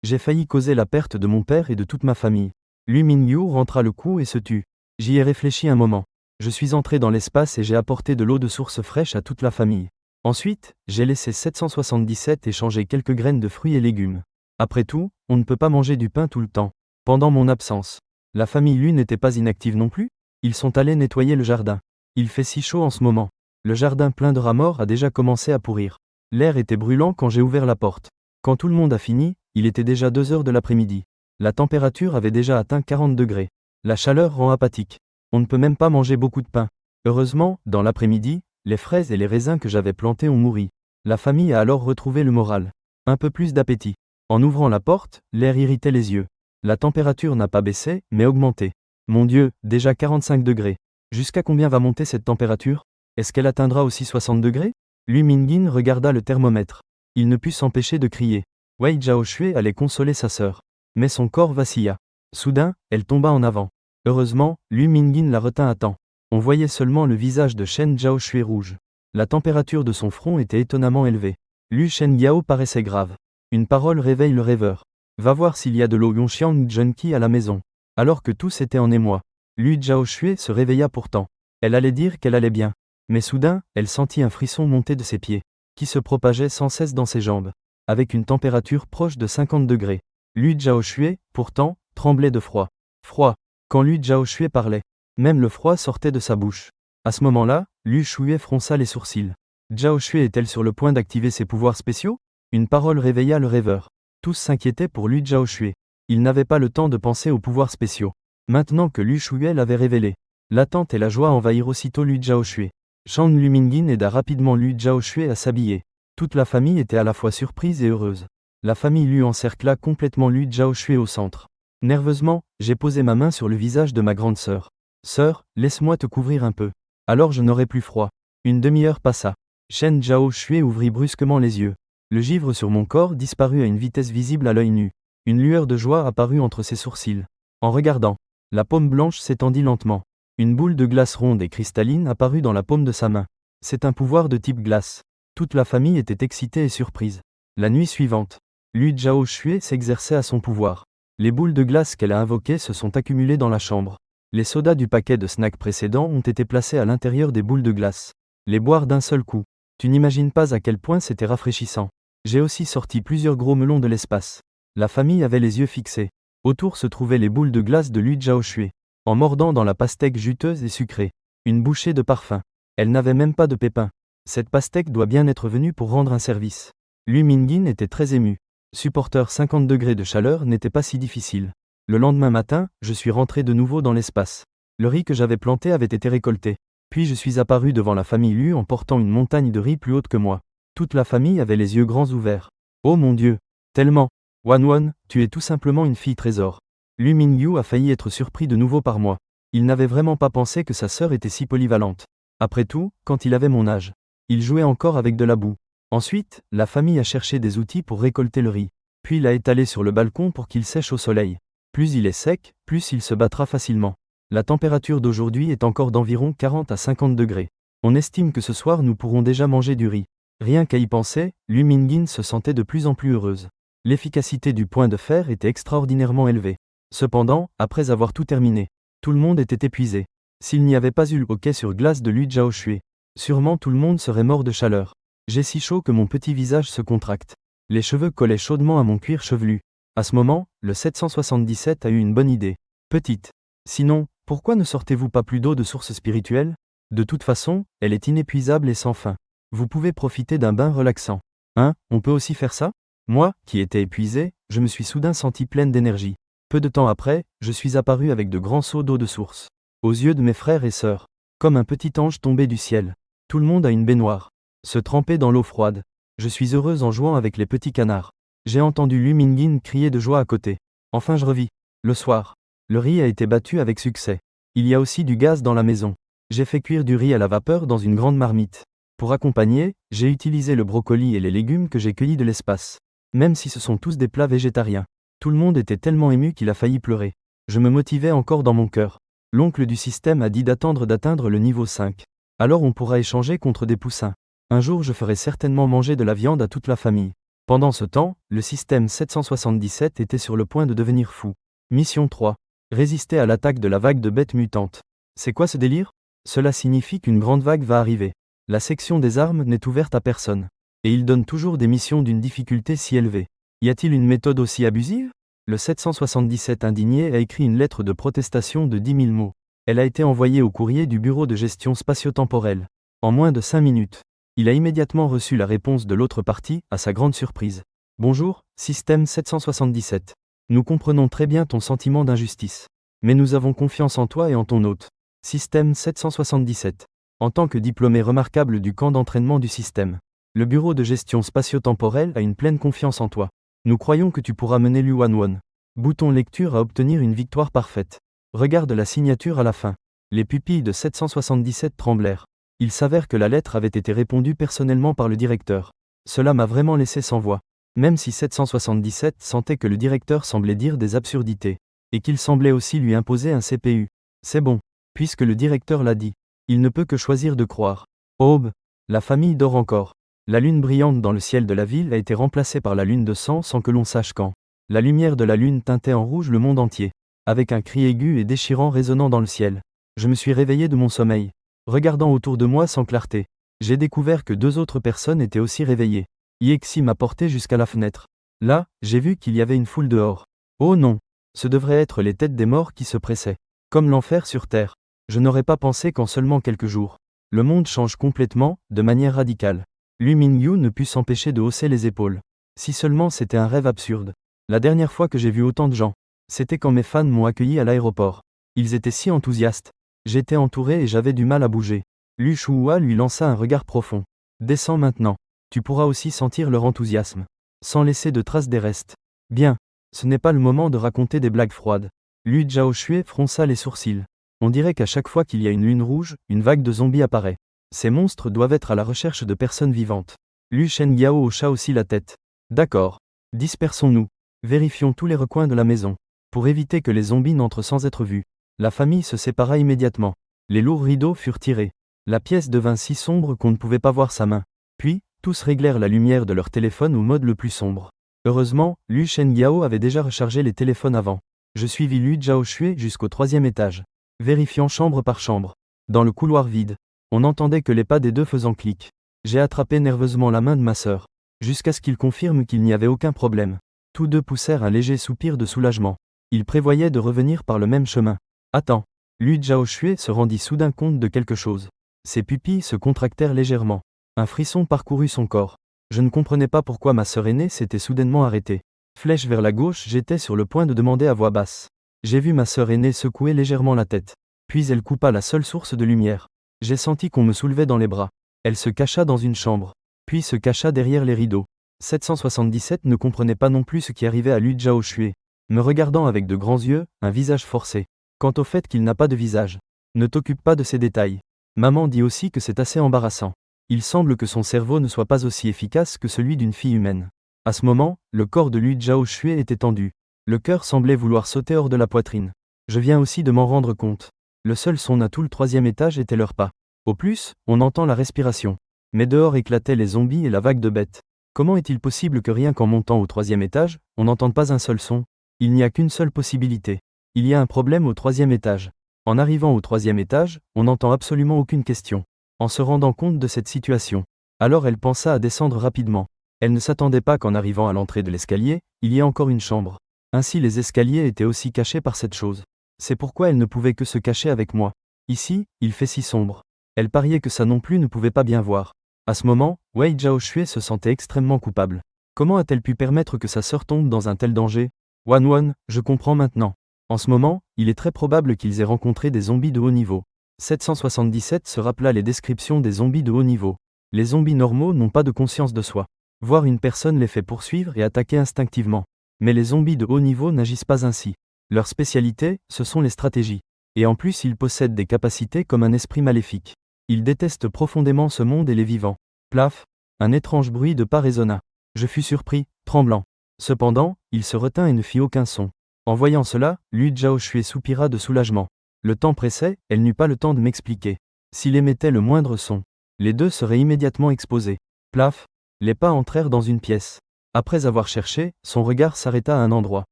J'ai failli causer la perte de mon père et de toute ma famille. Lu Mingyu rentra le cou et se tut. J'y ai réfléchi un moment. Je suis entré dans l'espace et j'ai apporté de l'eau de source fraîche à toute la famille. Ensuite, j'ai laissé 777 échanger quelques graines de fruits et légumes. Après tout, on ne peut pas manger du pain tout le temps. Pendant mon absence, la famille Lu n'était pas inactive non plus. Ils sont allés nettoyer le jardin. Il fait si chaud en ce moment. Le jardin plein de rats morts a déjà commencé à pourrir. L'air était brûlant quand j'ai ouvert la porte. Quand tout le monde a fini, il était déjà 2 heures de l'après-midi. La température avait déjà atteint 40 degrés. La chaleur rend apathique. On ne peut même pas manger beaucoup de pain. Heureusement, dans l'après-midi, les fraises et les raisins que j'avais plantés ont mouru. La famille a alors retrouvé le moral. Un peu plus d'appétit. En ouvrant la porte, l'air irritait les yeux. La température n'a pas baissé, mais augmenté. Mon Dieu, déjà 45 degrés. Jusqu'à combien va monter cette température ? Est-ce qu'elle atteindra aussi 60 degrés ? Lu Mingyin regarda le thermomètre. Il ne put s'empêcher de crier. Wei Zhaoxue allait consoler sa sœur. Mais son corps vacilla. Soudain, elle tomba en avant. Heureusement, Lu Mingyin la retint à temps. On voyait seulement le visage de Shen Zhaoxue rouge. La température de son front était étonnamment élevée. Lu Shengyao paraissait grave. Une parole réveille le rêveur. Va voir s'il y a de l'eau Yongxiang Junki à la maison. Alors que tous étaient en émoi. Lu Zhaoxue se réveilla pourtant. Elle allait dire qu'elle allait bien. Mais soudain, elle sentit un frisson monter de ses pieds, qui se propageait sans cesse dans ses jambes, avec une température proche de 50 degrés. Lu Zhaoxue, pourtant, tremblait de froid. Froid. Quand Lu Zhaoxue parlait, même le froid sortait de sa bouche. À ce moment-là, Lu Shuye fronça les sourcils. Zhaoxue est-elle sur le point d'activer ses pouvoirs spéciaux ? Une parole réveilla le rêveur. Tous s'inquiétaient pour Lu Zhaoxue. Il n'avait pas le temps de penser aux pouvoirs spéciaux. Maintenant que Lu Shuye l'avait révélé, l'attente et la joie envahirent aussitôt Lu Zhaoxue. Shan Lu Mingyin aida rapidement Lu Zhaoxue à s'habiller. Toute la famille était à la fois surprise et heureuse. La famille Lu encercla complètement Lu Zhaoxue au centre. Nerveusement, j'ai posé ma main sur le visage de ma grande sœur. Sœur, laisse-moi te couvrir un peu. Alors je n'aurai plus froid. Une demi-heure passa. Shen Zhaoxue ouvrit brusquement les yeux. Le givre sur mon corps disparut à une vitesse visible à l'œil nu. Une lueur de joie apparut entre ses sourcils. En regardant, la paume blanche s'étendit lentement. Une boule de glace ronde et cristalline apparut dans la paume de sa main. C'est un pouvoir de type glace. Toute la famille était excitée et surprise. La nuit suivante, Lu Zhaoxue s'exerçait à son pouvoir. Les boules de glace qu'elle a invoquées se sont accumulées dans la chambre. Les sodas du paquet de snacks précédent ont été placés à l'intérieur des boules de glace. Les boire d'un seul coup. Tu n'imagines pas à quel point c'était rafraîchissant. J'ai aussi sorti plusieurs gros melons de l'espace. La famille avait les yeux fixés. Autour se trouvaient les boules de glace de Lu Zhaoxue. En mordant dans la pastèque juteuse et sucrée. Une bouchée de parfum. Elle n'avait même pas de pépins. Cette pastèque doit bien être venue pour rendre un service. Lu Mingyin était très ému. Supporter 50 degrés de chaleur n'était pas si difficile. Le lendemain matin, je suis rentré de nouveau dans l'espace. Le riz que j'avais planté avait été récolté. Puis je suis apparu devant la famille Lu en portant une montagne de riz plus haute que moi. Toute la famille avait les yeux grands ouverts. Oh mon Dieu! Tellement! Wanwan, tu es tout simplement une fille trésor. Lu Mingyu a failli être surpris de nouveau par moi. Il n'avait vraiment pas pensé que sa sœur était si polyvalente. Après tout, quand il avait mon âge, il jouait encore avec de la boue. Ensuite, la famille a cherché des outils pour récolter le riz. Puis l'a étalé sur le balcon pour qu'il sèche au soleil. Plus il est sec, plus il se battra facilement. La température d'aujourd'hui est encore d'environ 40 à 50 degrés. On estime que ce soir nous pourrons déjà manger du riz. Rien qu'à y penser, Lu Mingyin se sentait de plus en plus heureuse. L'efficacité du point de fer était extraordinairement élevée. Cependant, après avoir tout terminé, tout le monde était épuisé. S'il n'y avait pas eu le hockey sur glace de Lu Zhaoxue, sûrement tout le monde serait mort de chaleur. J'ai si chaud que mon petit visage se contracte. Les cheveux collaient chaudement à mon cuir chevelu. À ce moment, le 777 a eu une bonne idée. Petite. Sinon, pourquoi ne sortez-vous pas plus d'eau de source spirituelle? De toute façon, elle est inépuisable et sans fin. Vous pouvez profiter d'un bain relaxant. Hein, on peut aussi faire ça? Moi, qui étais épuisé, je me suis soudain senti pleine d'énergie. Peu de temps après, je suis apparu avec de grands seaux d'eau de source. Aux yeux de mes frères et sœurs, comme un petit ange tombé du ciel. Tout le monde a une baignoire. Se tremper dans l'eau froide. Je suis heureuse en jouant avec les petits canards. J'ai entendu Lu Mingying crier de joie à côté. Enfin je revis. Le soir. Le riz a été battu avec succès. Il y a aussi du gaz dans la maison. J'ai fait cuire du riz à la vapeur dans une grande marmite. Pour accompagner, j'ai utilisé le brocoli et les légumes que j'ai cueillis de l'espace. Même si ce sont tous des plats végétariens. Tout le monde était tellement ému qu'il a failli pleurer. Je me motivais encore dans mon cœur. L'oncle du système a dit d'atteindre le niveau 5. Alors on pourra échanger contre des poussins. Un jour je ferai certainement manger de la viande à toute la famille. Pendant ce temps, le système 777 était sur le point de devenir fou. Mission 3. Résister à l'attaque de la vague de bêtes mutantes. C'est quoi ce délire? Cela signifie qu'une grande vague va arriver. La section des armes n'est ouverte à personne. Et il donne toujours des missions d'une difficulté si élevée. Y a-t-il une méthode aussi abusive? Le 777 indigné a écrit une lettre de protestation de 10 000 mots. Elle a été envoyée au courrier du Bureau de gestion spatio-temporelle. En moins de 5 minutes. Il a immédiatement reçu la réponse de l'autre partie, à sa grande surprise. Bonjour, système 777. Nous comprenons très bien ton sentiment d'injustice. Mais nous avons confiance en toi et en ton hôte. Système 777. En tant que diplômé remarquable du camp d'entraînement du système, le Bureau de gestion spatio-temporelle a une pleine confiance en toi. Nous croyons que tu pourras mener l'U11. Bouton lecture à obtenir une victoire parfaite. Regarde la signature à la fin. Les pupilles de 777 tremblèrent. Il s'avère que la lettre avait été répondue personnellement par le directeur. Cela m'a vraiment laissé sans voix. Même si 777 sentait que le directeur semblait dire des absurdités. Et qu'il semblait aussi lui imposer un CPU. C'est bon. Puisque le directeur l'a dit. Il ne peut que choisir de croire. Aube. La famille dort encore. La lune brillante dans le ciel de la ville a été remplacée par la lune de sang sans que l'on sache quand. La lumière de la lune teintait en rouge le monde entier. Avec un cri aigu et déchirant résonnant dans le ciel. Je me suis réveillé de mon sommeil. Regardant autour de moi sans clarté. J'ai découvert que 2 autres personnes étaient aussi réveillées. Yexi m'a porté jusqu'à la fenêtre. Là, j'ai vu qu'il y avait une foule dehors. Oh non! Ce devraient être les têtes des morts qui se pressaient. Comme l'enfer sur terre. Je n'aurais pas pensé qu'en seulement quelques jours. Le monde change complètement, de manière radicale. Lu Mingyu ne put s'empêcher de hausser les épaules. Si seulement c'était un rêve absurde. La dernière fois que j'ai vu autant de gens, c'était quand mes fans m'ont accueilli à l'aéroport. Ils étaient si enthousiastes. J'étais entouré et j'avais du mal à bouger. Lu Shuhua lui lança un regard profond. Descends maintenant. Tu pourras aussi sentir leur enthousiasme. Sans laisser de traces des restes. Bien. Ce n'est pas le moment de raconter des blagues froides. Lu Zhaoxue fronça les sourcils. On dirait qu'à chaque fois qu'il y a une lune rouge, une vague de zombies apparaît. Ces monstres doivent être à la recherche de personnes vivantes. Lu Shengyao hocha aussi la tête. D'accord. Dispersons-nous. Vérifions tous les recoins de la maison. Pour éviter que les zombies n'entrent sans être vus. La famille se sépara immédiatement. Les lourds rideaux furent tirés. La pièce devint si sombre qu'on ne pouvait pas voir sa main. Puis, tous réglèrent la lumière de leur téléphone au mode le plus sombre. Heureusement, Lu Shengyao avait déjà rechargé les téléphones avant. Je suivis Lu Zhaoxue jusqu'au 3e étage. Vérifiant chambre par chambre. Dans le couloir vide. On n'entendait que les pas des 2 faisant clic. J'ai attrapé nerveusement la main de ma sœur. Jusqu'à ce qu'il confirme qu'il n'y avait aucun problème. Tous 2 poussèrent un léger soupir de soulagement. Ils prévoyaient de revenir par le même chemin. Attends. Lu Zhaoxue se rendit soudain compte de quelque chose. Ses pupilles se contractèrent légèrement. Un frisson parcourut son corps. Je ne comprenais pas pourquoi ma sœur aînée s'était soudainement arrêtée. Flèche vers la gauche, j'étais sur le point de demander à voix basse. J'ai vu ma sœur aînée secouer légèrement la tête. Puis elle coupa la seule source de lumière. J'ai senti qu'on me soulevait dans les bras. Elle se cacha dans une chambre. Puis se cacha derrière les rideaux. 777 ne comprenait pas non plus ce qui arrivait à Lu Zhaoxue. Me regardant avec de grands yeux, un visage forcé. Quant au fait qu'il n'a pas de visage. Ne t'occupe pas de ces détails. Maman dit aussi que c'est assez embarrassant. Il semble que son cerveau ne soit pas aussi efficace que celui d'une fille humaine. À ce moment, le corps de Lu Zhaoxue était tendu. Le cœur semblait vouloir sauter hors de la poitrine. Je viens aussi de m'en rendre compte. Le seul son à tout le 3e étage était leurs pas. Au plus, on entend la respiration. Mais dehors éclataient les zombies et la vague de bêtes. Comment est-il possible que rien qu'en montant au 3e étage, on n'entende pas un seul son? Il n'y a qu'une seule possibilité. Il y a un problème au 3e étage. En arrivant au troisième étage, on n'entend absolument aucune question. En se rendant compte de cette situation, alors elle pensa à descendre rapidement. Elle ne s'attendait pas qu'en arrivant à l'entrée de l'escalier, il y ait encore une chambre. Ainsi les escaliers étaient aussi cachés par cette chose. C'est pourquoi elle ne pouvait que se cacher avec moi. Ici, il fait si sombre. Elle pariait que ça non plus ne pouvait pas bien voir. À ce moment, Wei Zhaoxue se sentait extrêmement coupable. Comment a-t-elle pu permettre que sa sœur tombe dans un tel danger? Wanwan, je comprends maintenant. En ce moment, il est très probable qu'ils aient rencontré des zombies de haut niveau. 777 se rappela les descriptions des zombies de haut niveau. Les zombies normaux n'ont pas de conscience de soi. Voir une personne les fait poursuivre et attaquer instinctivement. Mais les zombies de haut niveau n'agissent pas ainsi. Leur spécialité, ce sont les stratégies. Et en plus ils possèdent des capacités comme un esprit maléfique. Ils détestent profondément ce monde et les vivants. Plaf! Un étrange bruit de pas résonna. Je fus surpris, tremblant. Cependant, il se retint et ne fit aucun son. En voyant cela, Lu Zhaoxue soupira de soulagement. Le temps pressait, elle n'eut pas le temps de m'expliquer. S'il émettait le moindre son, les deux seraient immédiatement exposés. Plaf! Les pas entrèrent dans une pièce. Après avoir cherché, son regard s'arrêta à un endroit.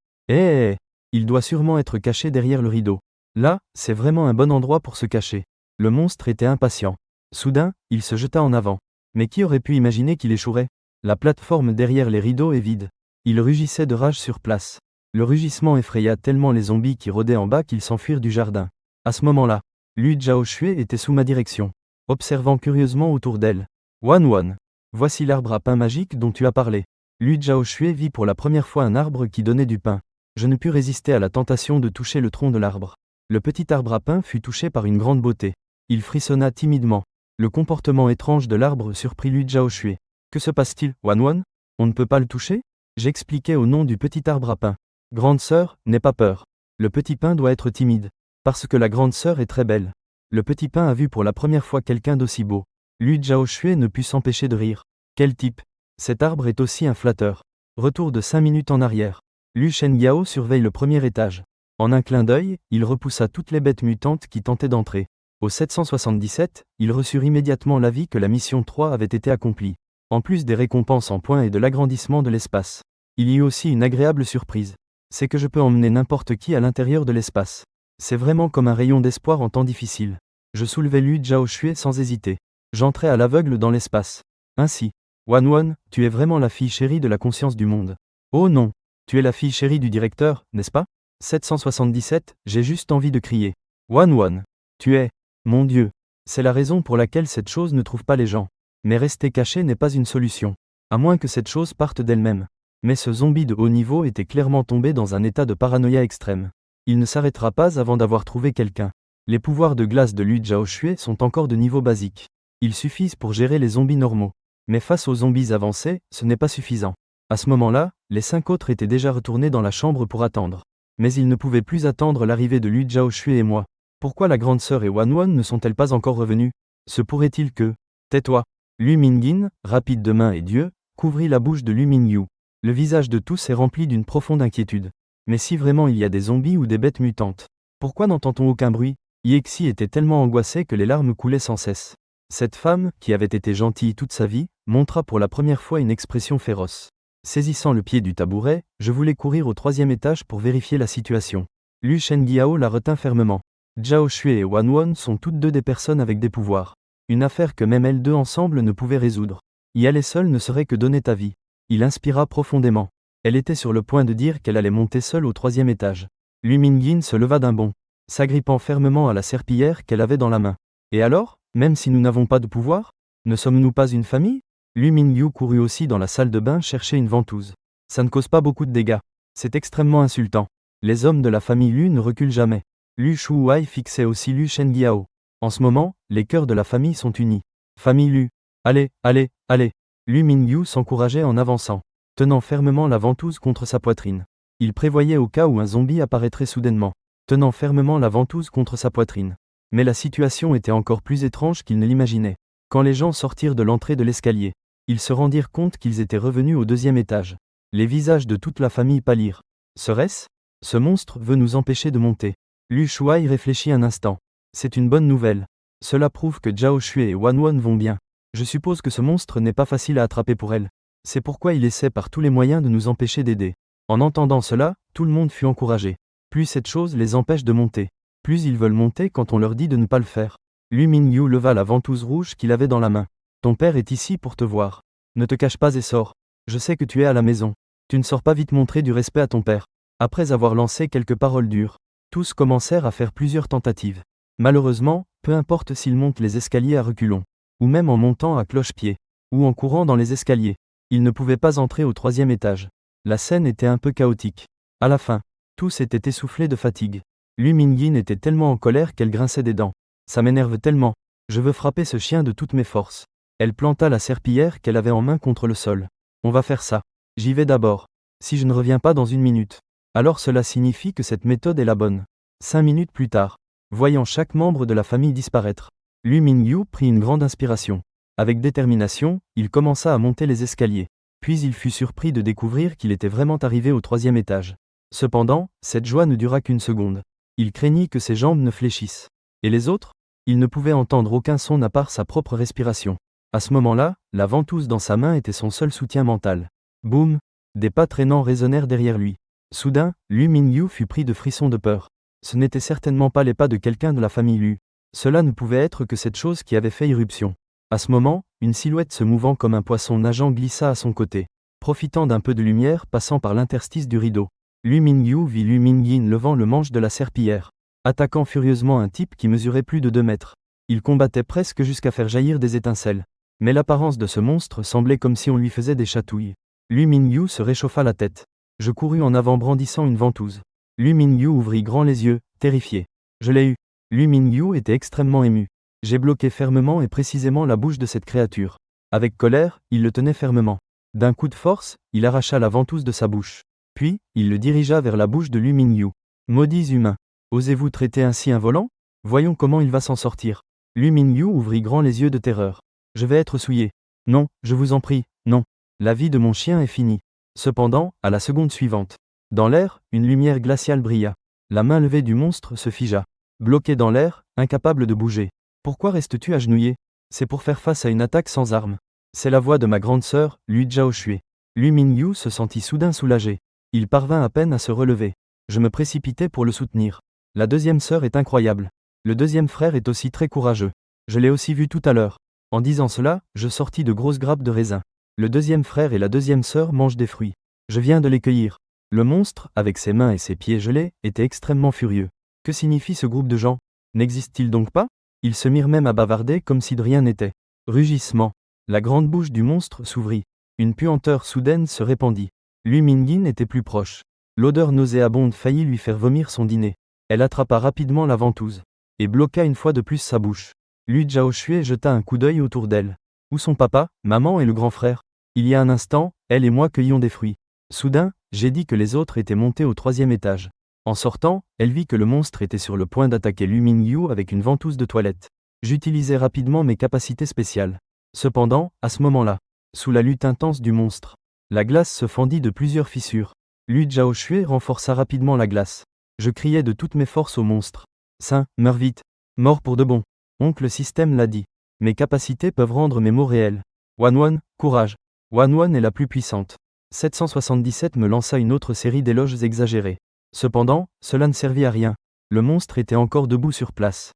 Il doit sûrement être caché derrière le rideau. Là, c'est vraiment un bon endroit pour se cacher. Le monstre était impatient. Soudain, il se jeta en avant. Mais qui aurait pu imaginer qu'il échouerait? La plateforme derrière les rideaux est vide. Il rugissait de rage sur place. Le rugissement effraya tellement les zombies qui rôdaient en bas qu'ils s'enfuirent du jardin. À ce moment-là, Lu Zhaoxue était sous ma direction, observant curieusement autour d'elle. Wanwan. Voici l'arbre à pain magique dont tu as parlé. Lu Zhaoxue vit pour la première fois un arbre qui donnait du pain. Je ne pus résister à la tentation de toucher le tronc de l'arbre. Le petit arbre à pain fut touché par une grande beauté. Il frissonna timidement. Le comportement étrange de l'arbre surprit Lu Zhaoxue. Que se passe-t-il, Wanwan? On ne peut pas le toucher? J'expliquai au nom du petit arbre à pain. Grande sœur, n'aie pas peur. Le petit pain doit être timide. Parce que la grande sœur est très belle. Le petit pain a vu pour la première fois quelqu'un d'aussi beau. Lu Zhaoxue ne put s'empêcher de rire. Quel type! Cet arbre est aussi un flatteur. Retour de 5 minutes en arrière. Lu Shengyao surveille le premier étage. En un clin d'œil, il repoussa toutes les bêtes mutantes qui tentaient d'entrer. Au 777, ils reçurent immédiatement l'avis que la mission 3 avait été accomplie. En plus des récompenses en points et de l'agrandissement de l'espace. Il y eut aussi une agréable surprise. C'est que je peux emmener n'importe qui à l'intérieur de l'espace. C'est vraiment comme un rayon d'espoir en temps difficile. Je soulevai Lu Zhaoxue sans hésiter. J'entrai à l'aveugle dans l'espace. Ainsi. Wanwan, tu es vraiment la fille chérie de la conscience du monde. Oh non, tu es la fille chérie du directeur, n'est-ce pas? 777, j'ai juste envie de crier. Wanwan, tu es, mon Dieu. C'est la raison pour laquelle cette chose ne trouve pas les gens. Mais rester caché n'est pas une solution. À moins que cette chose parte d'elle-même. Mais ce zombie de haut niveau était clairement tombé dans un état de paranoïa extrême. Il ne s'arrêtera pas avant d'avoir trouvé quelqu'un. Les pouvoirs de glace de Lu Zhaoxue sont encore de niveau basique. Ils suffisent pour gérer les zombies normaux. Mais face aux zombies avancés, ce n'est pas suffisant. À ce moment-là, les 5 autres étaient déjà retournés dans la chambre pour attendre. Mais ils ne pouvaient plus attendre l'arrivée de Lu Zhaoxue et moi. Pourquoi la grande sœur et Wanwan ne sont-elles pas encore revenues? Se pourrait-il que... Tais-toi. Lu Mingyun, rapide de main et d'yeux, couvrit la bouche de Lu Mingyu. Le visage de tous est rempli d'une profonde inquiétude. Mais si vraiment il y a des zombies ou des bêtes mutantes, pourquoi n'entend-on aucun bruit? Yexi était tellement angoissée que les larmes coulaient sans cesse. Cette femme, qui avait été gentille toute sa vie, montra pour la première fois une expression féroce. Saisissant le pied du tabouret, je voulais courir au 3e étage pour vérifier la situation. Lu Shengyao la retint fermement. Zhaoxue et Wanwan sont toutes deux des personnes avec des pouvoirs. Une affaire que même elles deux ensemble ne pouvaient résoudre. Y aller seule ne serait que donner ta vie. Il inspira profondément. Elle était sur le point de dire qu'elle allait monter seule au 3e étage. Lu Mingyun se leva d'un bond, s'agrippant fermement à la serpillière qu'elle avait dans la main. Et alors, même si nous n'avons pas de pouvoir, ne sommes-nous pas une famille? Lu Mingyu courut aussi dans la salle de bain chercher une ventouse. Ça ne cause pas beaucoup de dégâts. C'est extrêmement insultant. Les hommes de la famille Lu ne reculent jamais. Lu Shuhuai fixait aussi Lu Shengyao. En ce moment, les cœurs de la famille sont unis. Famille Lu. Allez, allez, allez. Lu Mingyu s'encourageait en avançant, tenant fermement la ventouse contre sa poitrine. Il prévoyait au cas où un zombie apparaîtrait soudainement, tenant fermement la ventouse contre sa poitrine. Mais la situation était encore plus étrange qu'il ne l'imaginait. Quand les gens sortirent de l'entrée de l'escalier, ils se rendirent compte qu'ils étaient revenus au 2e étage. Les visages de toute la famille pâlirent. Serait-ce? Ce monstre veut nous empêcher de monter. Lu Shuai réfléchit un instant. C'est une bonne nouvelle. Cela prouve que Zhaoxue et Wanwan vont bien. Je suppose que ce monstre n'est pas facile à attraper pour elle. C'est pourquoi il essaie par tous les moyens de nous empêcher d'aider. En entendant cela, tout le monde fut encouragé. Plus cette chose les empêche de monter, Plus ils veulent monter quand on leur dit de ne pas le faire. Lu Mingyu leva la ventouse rouge qu'il avait dans la main. Ton père est ici pour te voir. Ne te cache pas et sors. Je sais que tu es à la maison. Tu ne sors pas vite, montrer du respect à ton père. Après avoir lancé quelques paroles dures, tous commencèrent à faire plusieurs tentatives. Malheureusement, peu importe s'ils montent les escaliers à reculons, ou même en montant à cloche-pied, ou en courant dans les escaliers, ils ne pouvaient pas entrer au 3e étage. La scène était un peu chaotique. À la fin, tous étaient essoufflés de fatigue. Lu Mingyin était tellement en colère qu'elle grinçait des dents. Ça m'énerve tellement. Je veux frapper ce chien de toutes mes forces. Elle planta la serpillière qu'elle avait en main contre le sol. On va faire ça. J'y vais d'abord. Si je ne reviens pas dans 1 minute, alors cela signifie que cette méthode est la bonne. 5 minutes plus tard, voyant chaque membre de la famille disparaître, Lu Mingyu prit une grande inspiration. Avec détermination, il commença à monter les escaliers. Puis il fut surpris de découvrir qu'il était vraiment arrivé au 3e étage. Cependant, cette joie ne dura qu'1 seconde. Il craignit que ses jambes ne fléchissent. Et les autres? Il ne pouvait entendre aucun son à part sa propre respiration. À ce moment-là, la ventouse dans sa main était son seul soutien mental. Boum! Des pas traînants résonnèrent derrière lui. Soudain, Lu Mingyu fut pris de frissons de peur. Ce n'étaient certainement pas les pas de quelqu'un de la famille Lu. Cela ne pouvait être que cette chose qui avait fait irruption. À ce moment, une silhouette se mouvant comme un poisson nageant glissa à son côté. Profitant d'un peu de lumière passant par l'interstice du rideau, Lu Mingyu vit Lu Mingyin levant le manche de la serpillière, attaquant furieusement un type qui mesurait plus de 2 mètres. Il combattait presque jusqu'à faire jaillir des étincelles. Mais l'apparence de ce monstre semblait comme si on lui faisait des chatouilles. Lu Mingyu se réchauffa la tête. Je courus en avant brandissant une ventouse. Lu Mingyu ouvrit grand les yeux, terrifié. Je l'ai eu. Lu Mingyu était extrêmement ému. J'ai bloqué fermement et précisément la bouche de cette créature. Avec colère, il le tenait fermement. D'un coup de force, il arracha la ventouse de sa bouche. Puis, il le dirigea vers la bouche de Lu Mingyu. Maudits humains. Osez-vous traiter ainsi un volant? Voyons comment il va s'en sortir. Lu Mingyu ouvrit grand les yeux de terreur. Je vais être souillé. Non, je vous en prie, non. La vie de mon chien est finie. Cependant, à la seconde suivante, dans l'air, une lumière glaciale brilla. La main levée du monstre se figea. Bloqué dans l'air, incapable de bouger. Pourquoi restes-tu agenouillé? C'est pour faire face à une attaque sans armes. C'est la voix de ma grande sœur, Lu Zhaoxue. Lu Mingyu se sentit soudain soulagé. Il parvint à peine à se relever. Je me précipitai pour le soutenir. La deuxième sœur est incroyable. Le deuxième frère est aussi très courageux. Je l'ai aussi vu tout à l'heure. En disant cela, je sortis de grosses grappes de raisin. Le deuxième frère et la deuxième sœur mangent des fruits. Je viens de les cueillir. Le monstre, avec ses mains et ses pieds gelés, était extrêmement furieux. Que signifie ce groupe de gens? N'existe-t-il donc pas? Ils se mirent même à bavarder comme si de rien n'était. Rugissement. La grande bouche du monstre s'ouvrit. Une puanteur soudaine se répandit. Lu Mingyin était plus proche. L'odeur nauséabonde faillit lui faire vomir son dîner. Elle attrapa rapidement la ventouse et bloqua une fois de plus sa bouche. Lu Zhaoxue jeta un coup d'œil autour d'elle. Où sont papa, maman et le grand frère? Il y a un instant, elle et moi cueillions des fruits. Soudain, j'ai dit que les autres étaient montés au 3e étage. En sortant, elle vit que le monstre était sur le point d'attaquer Lu Mingyu avec une ventouse de toilette. J'utilisai rapidement mes capacités spéciales. Cependant, à ce moment-là, sous la lutte intense du monstre, la glace se fendit de plusieurs fissures. Lu Zhaoxue renforça rapidement la glace. Je criai de toutes mes forces au monstre. Saint, meurs vite. Mort pour de bon. Oncle Système l'a dit. Mes capacités peuvent rendre mes mots réels. Wanwan, courage. Wanwan est la plus puissante. 777 me lança une autre série d'éloges exagérés. Cependant, cela ne servit à rien. Le monstre était encore debout sur place.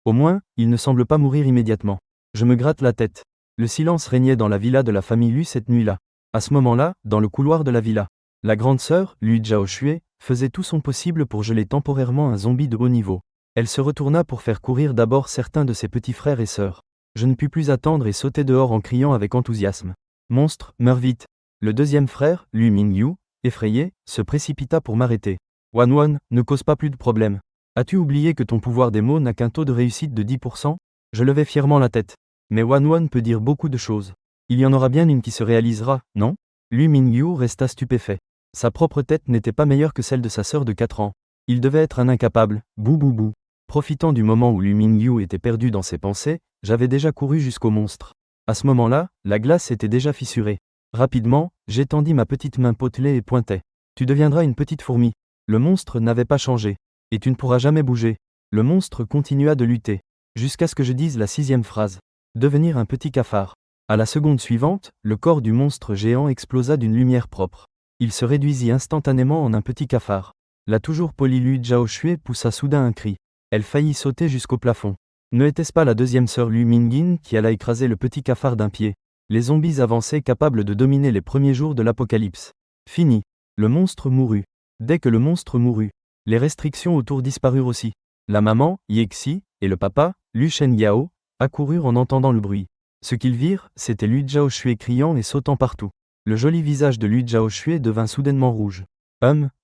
Au moins, il ne semble pas mourir immédiatement. Je me gratte la tête. Le silence régnait dans la villa de la famille Lu cette nuit-là. À ce moment-là, dans le couloir de la villa, la grande sœur, Lu Zhaoxue, faisait tout son possible pour geler temporairement un zombie de haut niveau. Elle se retourna pour faire courir d'abord certains de ses petits frères et sœurs. Je ne pus plus attendre et sautai dehors en criant avec enthousiasme. Monstre, meurs vite. Le deuxième frère, Lu Mingyu, effrayé, se précipita pour m'arrêter. Wanwan, ne cause pas plus de problème. As-tu oublié que ton pouvoir des mots n'a qu'un taux de réussite de 10%? Je levai fièrement la tête. Mais Wanwan peut dire beaucoup de choses. Il y en aura bien une qui se réalisera, non? Lu Mingyu resta stupéfait. Sa propre tête n'était pas meilleure que celle de sa sœur de 4 ans. Il devait être un incapable, bou bou bou. Profitant du moment où Lu Mingyu était perdu dans ses pensées, j'avais déjà couru jusqu'au monstre. À ce moment-là, la glace était déjà fissurée. Rapidement, j'étendis ma petite main potelée et pointai. Tu deviendras une petite fourmi. Le monstre n'avait pas changé. Et tu ne pourras jamais bouger. Le monstre continua de lutter. Jusqu'à ce que je dise la 6e phrase. Devenir un petit cafard. À la seconde suivante, le corps du monstre géant explosa d'une lumière propre. Il se réduisit instantanément en un petit cafard. La toujours polie Lu Zhaoxue poussa soudain un cri. Elle faillit sauter jusqu'au plafond. Ne était-ce pas la deuxième sœur Lu Mingin qui alla écraser le petit cafard d'un pied? Les zombies avançaient capables de dominer les premiers jours de l'apocalypse. Fini. Le monstre mourut. Dès que le monstre mourut, les restrictions autour disparurent aussi. La maman, Yexi, et le papa, Lu Shengyao, accoururent en entendant le bruit. Ce qu'ils virent, c'était Lu Zhaoshui criant et sautant partout. Le joli visage de Lu Zhaoshui devint soudainement rouge.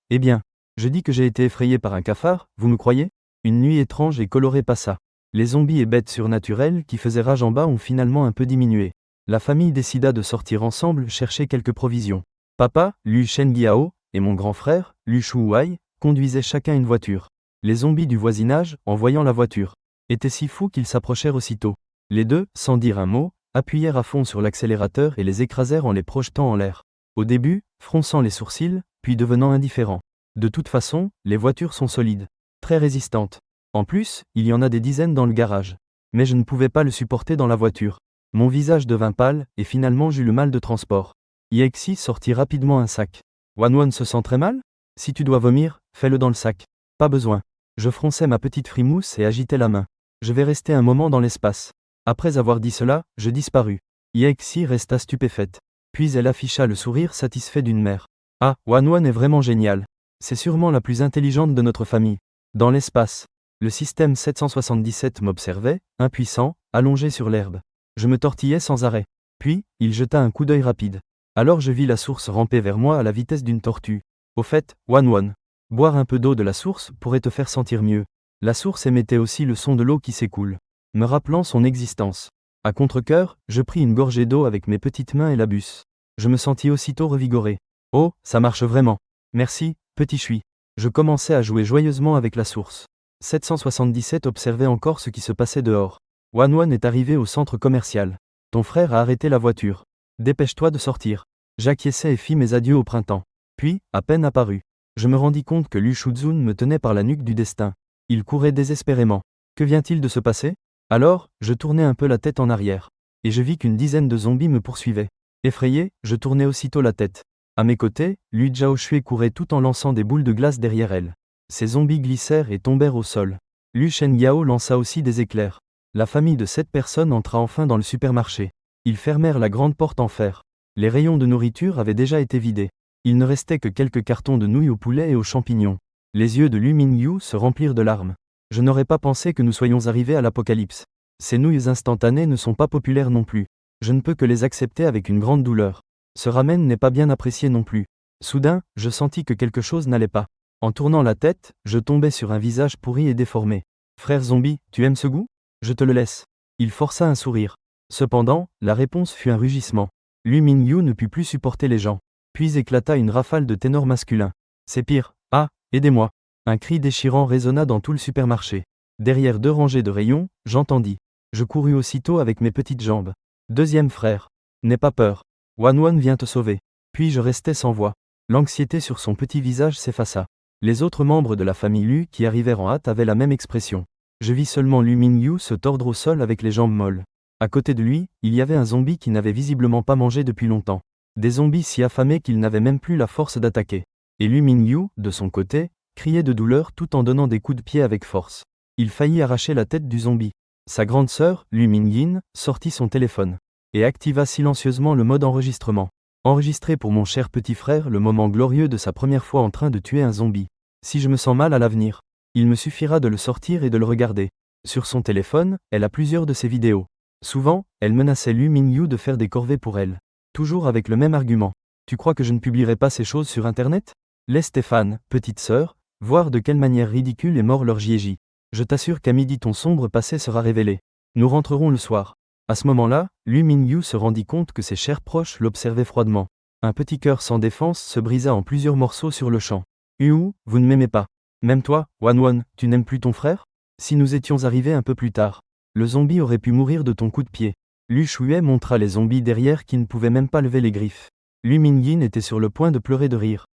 Eh bien, je dis que j'ai été effrayé par un cafard, vous me croyez? Une nuit étrange et colorée passa. Les zombies et bêtes surnaturelles qui faisaient rage en bas ont finalement un peu diminué. La famille décida de sortir ensemble chercher quelques provisions. Papa, Lu Shengyao, et mon grand frère, Lu Shuwei, conduisaient chacun une voiture. Les zombies du voisinage, en voyant la voiture, étaient si fous qu'ils s'approchèrent aussitôt. Les deux, sans dire un mot, appuyèrent à fond sur l'accélérateur et les écrasèrent en les projetant en l'air. Au début, fronçant les sourcils, puis devenant indifférents. De toute façon, les voitures sont solides, très résistantes. En plus, il y en a des dizaines dans le garage. Mais je ne pouvais pas le supporter dans la voiture. Mon visage devint pâle, et finalement j'eus le mal de transport. Yexi sortit rapidement un sac. Wanwan se sent très mal? Si tu dois vomir, fais-le dans le sac. Pas besoin. Je fronçais ma petite frimousse et agitais la main. Je vais rester un moment dans l'espace. Après avoir dit cela, je disparus. Yexi resta stupéfaite. Puis elle afficha le sourire satisfait d'une mère. Ah, Wanwan est vraiment génial. C'est sûrement la plus intelligente de notre famille. Dans l'espace. Le système 777 m'observait, impuissant, allongé sur l'herbe. Je me tortillais sans arrêt. Puis, il jeta un coup d'œil rapide. Alors je vis la source ramper vers moi à la vitesse d'une tortue. Au fait, Wanwan, boire un peu d'eau de la source pourrait te faire sentir mieux. La source émettait aussi le son de l'eau qui s'écoule, me rappelant son existence. À contre-cœur, je pris une gorgée d'eau avec mes petites mains et la busse. Je me sentis aussitôt revigoré. Oh, ça marche vraiment. Merci, petit chui. Je commençais à jouer joyeusement avec la source. 777 observait encore ce qui se passait dehors. Wanwan est arrivé au centre commercial. Ton frère a arrêté la voiture. Dépêche-toi de sortir. J'acquiesçai et fis mes adieux au printemps. Puis, à peine apparu, je me rendis compte que Lu Shuzun me tenait par la nuque du destin. Il courait désespérément. Que vient-il de se passer? Alors, je tournai un peu la tête en arrière. Et je vis qu'une dizaine de zombies me poursuivaient. Effrayé, je tournai aussitôt la tête. À mes côtés, Lu Zhaoshui courait tout en lançant des boules de glace derrière elle. Ces zombies glissèrent et tombèrent au sol. Lu Shengyao lança aussi des éclairs. La famille de 7 personnes entra enfin dans le supermarché. Ils fermèrent la grande porte en fer. Les rayons de nourriture avaient déjà été vidés. Il ne restait que quelques cartons de nouilles au poulet et aux champignons. Les yeux de Lu Mingyu se remplirent de larmes. Je n'aurais pas pensé que nous soyons arrivés à l'apocalypse. Ces nouilles instantanées ne sont pas populaires non plus. Je ne peux que les accepter avec une grande douleur. Ce ramen n'est pas bien apprécié non plus. Soudain, je sentis que quelque chose n'allait pas. En tournant la tête, je tombais sur un visage pourri et déformé. Frère zombie, tu aimes ce goût? Je te le laisse. Il força un sourire. Cependant, la réponse fut un rugissement. Lu Mingyu ne put plus supporter les gens. Puis éclata une rafale de ténors masculins. C'est pire. Ah, aidez-moi. Un cri déchirant résonna dans tout le supermarché. Derrière 2 rangées de rayons, j'entendis. Je courus aussitôt avec mes petites jambes. Deuxième frère. N'aie pas peur. Wanwan vient te sauver. Puis je restai sans voix. L'anxiété sur son petit visage s'effaça. Les autres membres de la famille Lu qui arrivèrent en hâte avaient la même expression. Je vis seulement Lu Mingyu se tordre au sol avec les jambes molles. À côté de lui, il y avait un zombie qui n'avait visiblement pas mangé depuis longtemps. Des zombies si affamés qu'ils n'avaient même plus la force d'attaquer. Et Lu Mingyu, de son côté, criait de douleur tout en donnant des coups de pied avec force. Il faillit arracher la tête du zombie. Sa grande sœur, Lu Mingyin, sortit son téléphone et activa silencieusement le mode enregistrement. Enregistré pour mon cher petit frère le moment glorieux de sa première fois en train de tuer un zombie. Si je me sens mal à l'avenir, il me suffira de le sortir et de le regarder. Sur son téléphone, elle a plusieurs de ses vidéos. Souvent, elle menaçait Lu Mingyu de faire des corvées pour elle. Toujours avec le même argument. Tu crois que je ne publierai pas ces choses sur Internet? Laisse Stéphane, petite sœur, voir de quelle manière ridicule est mort leur JJ. Je t'assure qu'à midi ton sombre passé sera révélé. Nous rentrerons le soir. À ce moment-là, Lu Mingyu se rendit compte que ses chers proches l'observaient froidement. Un petit cœur sans défense se brisa en plusieurs morceaux sur le champ. Vous ne m'aimez pas. Même toi, Wanwan, tu n'aimes plus ton frère? Si nous étions arrivés un peu plus tard, le zombie aurait pu mourir de ton coup de pied. Lu Shuai montra les zombies derrière qui ne pouvaient même pas lever les griffes. Lu Mingyin était sur le point de pleurer de rire.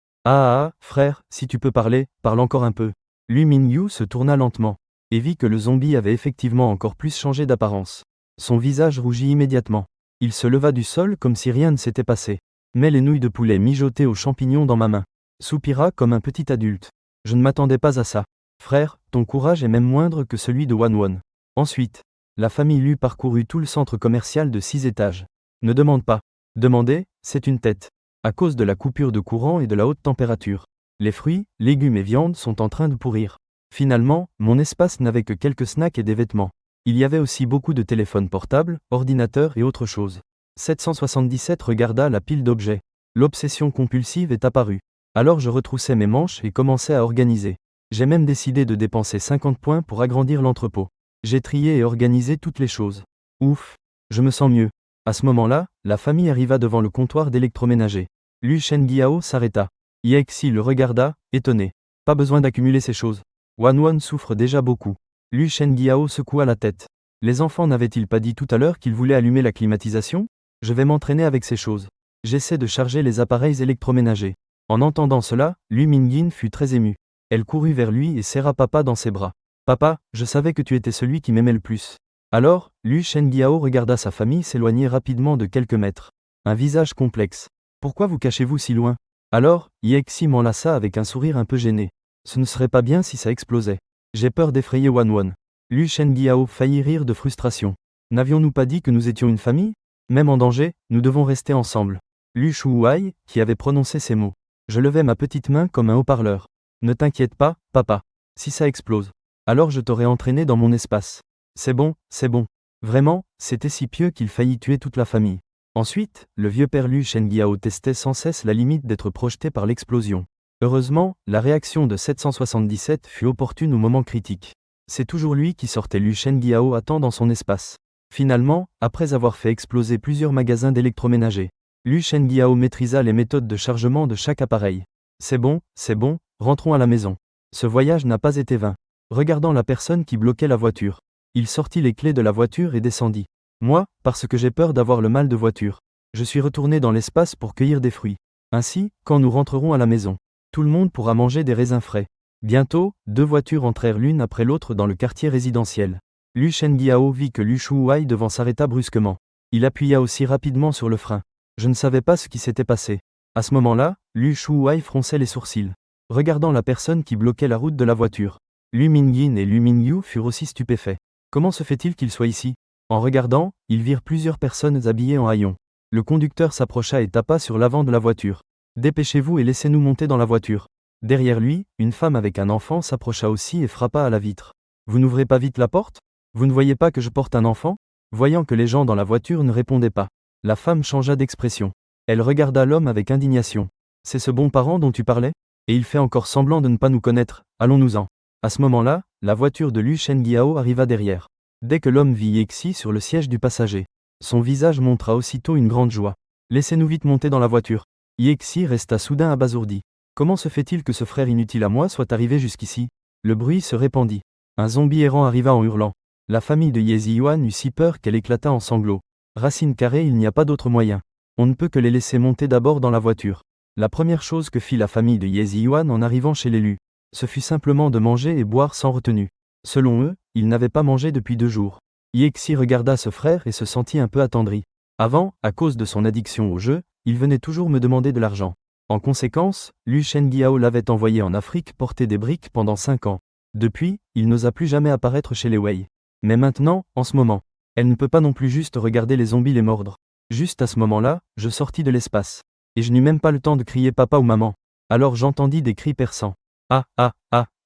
Frère, si tu peux parler, parle encore un peu. Lu Mingyu se tourna lentement et vit que le zombie avait effectivement encore plus changé d'apparence. Son visage rougit immédiatement. Il se leva du sol comme si rien ne s'était passé. Met les nouilles de poulet mijotées aux champignons dans ma main. Soupira comme un petit adulte. Je ne m'attendais pas à ça. Frère, ton courage est même moindre que celui de Wanwon. Ensuite, la famille Lu parcourut tout le centre commercial de 6 étages. Ne demande pas. Demander, c'est une tête. À cause de la coupure de courant et de la haute température. Les fruits, légumes et viandes sont en train de pourrir. Finalement, mon espace n'avait que quelques snacks et des vêtements. Il y avait aussi beaucoup de téléphones portables, ordinateurs et autres choses. 777 regarda la pile d'objets. L'obsession compulsive est apparue. Alors je retroussai mes manches et commençai à organiser. J'ai même décidé de dépenser 50 points pour agrandir l'entrepôt. J'ai trié et organisé toutes les choses. Ouf, je me sens mieux. À ce moment-là, la famille arriva devant le comptoir d'électroménager. Lu Shengiao s'arrêta. Yexi le regarda, étonné. Pas besoin d'accumuler ces choses. Wanwon souffre déjà beaucoup. Lu Shengiao secoua la tête. Les enfants n'avaient-ils pas dit tout à l'heure qu'ils voulaient allumer la climatisation? Je vais m'entraîner avec ces choses. J'essaie de charger les appareils électroménagers. En entendant cela, Lu Mingyin fut très émue. Elle courut vers lui et serra papa dans ses bras. Papa, je savais que tu étais celui qui m'aimait le plus. Alors, Lu Shengiao regarda sa famille s'éloigner rapidement de quelques mètres. Un visage complexe. Pourquoi vous cachez-vous si loin? Alors, Yexi m'enlaça avec un sourire un peu gêné. Ce ne serait pas bien si ça explosait. J'ai peur d'effrayer Wanwon. Lu Shengiao faillit rire de frustration. N'avions-nous pas dit que nous étions une famille? Même en danger, nous devons rester ensemble. Lu Shuhuai, qui avait prononcé ces mots. Je levai ma petite main comme un haut-parleur. Ne t'inquiète pas, papa. Si ça explose, alors je t'aurai entraîné dans mon espace. C'est bon, c'est bon. Vraiment, c'était si pieux qu'il faillit tuer toute la famille. Ensuite, le vieux père Lu Shengiao testait sans cesse la limite d'être projeté par l'explosion. Heureusement, la réaction de 777 fut opportune au moment critique. C'est toujours lui qui sortait Lu Shengiao à temps dans son espace. Finalement, après avoir fait exploser plusieurs magasins d'électroménager, Lu Shengiao maîtrisa les méthodes de chargement de chaque appareil. C'est bon, rentrons à la maison. Ce voyage n'a pas été vain. Regardant la personne qui bloquait la voiture, il sortit les clés de la voiture et descendit. Moi, parce que j'ai peur d'avoir le mal de voiture, je suis retourné dans l'espace pour cueillir des fruits. Ainsi, quand nous rentrerons à la maison, tout le monde pourra manger des raisins frais. Bientôt, 2 voitures entrèrent l'une après l'autre dans le quartier résidentiel. Lu Shengiao vit que Lu Shuhuai devant s'arrêta brusquement. Il appuya aussi rapidement sur le frein. Je ne savais pas ce qui s'était passé. À ce moment-là, Lu Shuhuai fronçait les sourcils, regardant la personne qui bloquait la route de la voiture. Lu Mingyin et Lu Mingyu furent aussi stupéfaits. Comment se fait-il qu'il soit ici? En regardant, ils virent plusieurs personnes habillées en haillons. Le conducteur s'approcha et tapa sur l'avant de la voiture. Dépêchez-vous et laissez-nous monter dans la voiture. Derrière lui, une femme avec un enfant s'approcha aussi et frappa à la vitre. Vous n'ouvrez pas vite la porte? Vous ne voyez pas que je porte un enfant? Voyant que les gens dans la voiture ne répondaient pas, la femme changea d'expression. Elle regarda l'homme avec indignation. C'est ce bon parent dont tu parlais? Et il fait encore semblant de ne pas nous connaître, allons-nous-en. À ce moment-là, la voiture de Lu Shengiao arriva derrière. Dès que l'homme vit Yexi sur le siège du passager, son visage montra aussitôt une grande joie. Laissez-nous vite monter dans la voiture. Yexi resta soudain abasourdi. Comment se fait-il que ce frère inutile à moi soit arrivé jusqu'ici? Le bruit se répandit. Un zombie errant arriva en hurlant. La famille de Yezi Yuan eut si peur qu'elle éclata en sanglots. Racine carrée, il n'y a pas d'autre moyen. On ne peut que les laisser monter d'abord dans la voiture. La première chose que fit la famille de Yezi Yuan en arrivant chez l'élu, ce fut simplement de manger et boire sans retenue. Selon eux, ils n'avaient pas mangé depuis 2 jours. Yexi regarda ce frère et se sentit un peu attendri. Avant, à cause de son addiction au jeu, il venait toujours me demander de l'argent. En conséquence, Lu Shengiao l'avait envoyé en Afrique porter des briques pendant 5 ans. Depuis, il n'osa plus jamais apparaître chez les Wei. Mais maintenant, en ce moment, elle ne peut pas non plus juste regarder les zombies les mordre. Juste à ce moment-là, je sortis de l'espace. Et je n'eus même pas le temps de crier papa ou maman. Alors j'entendis des cris perçants. Ah,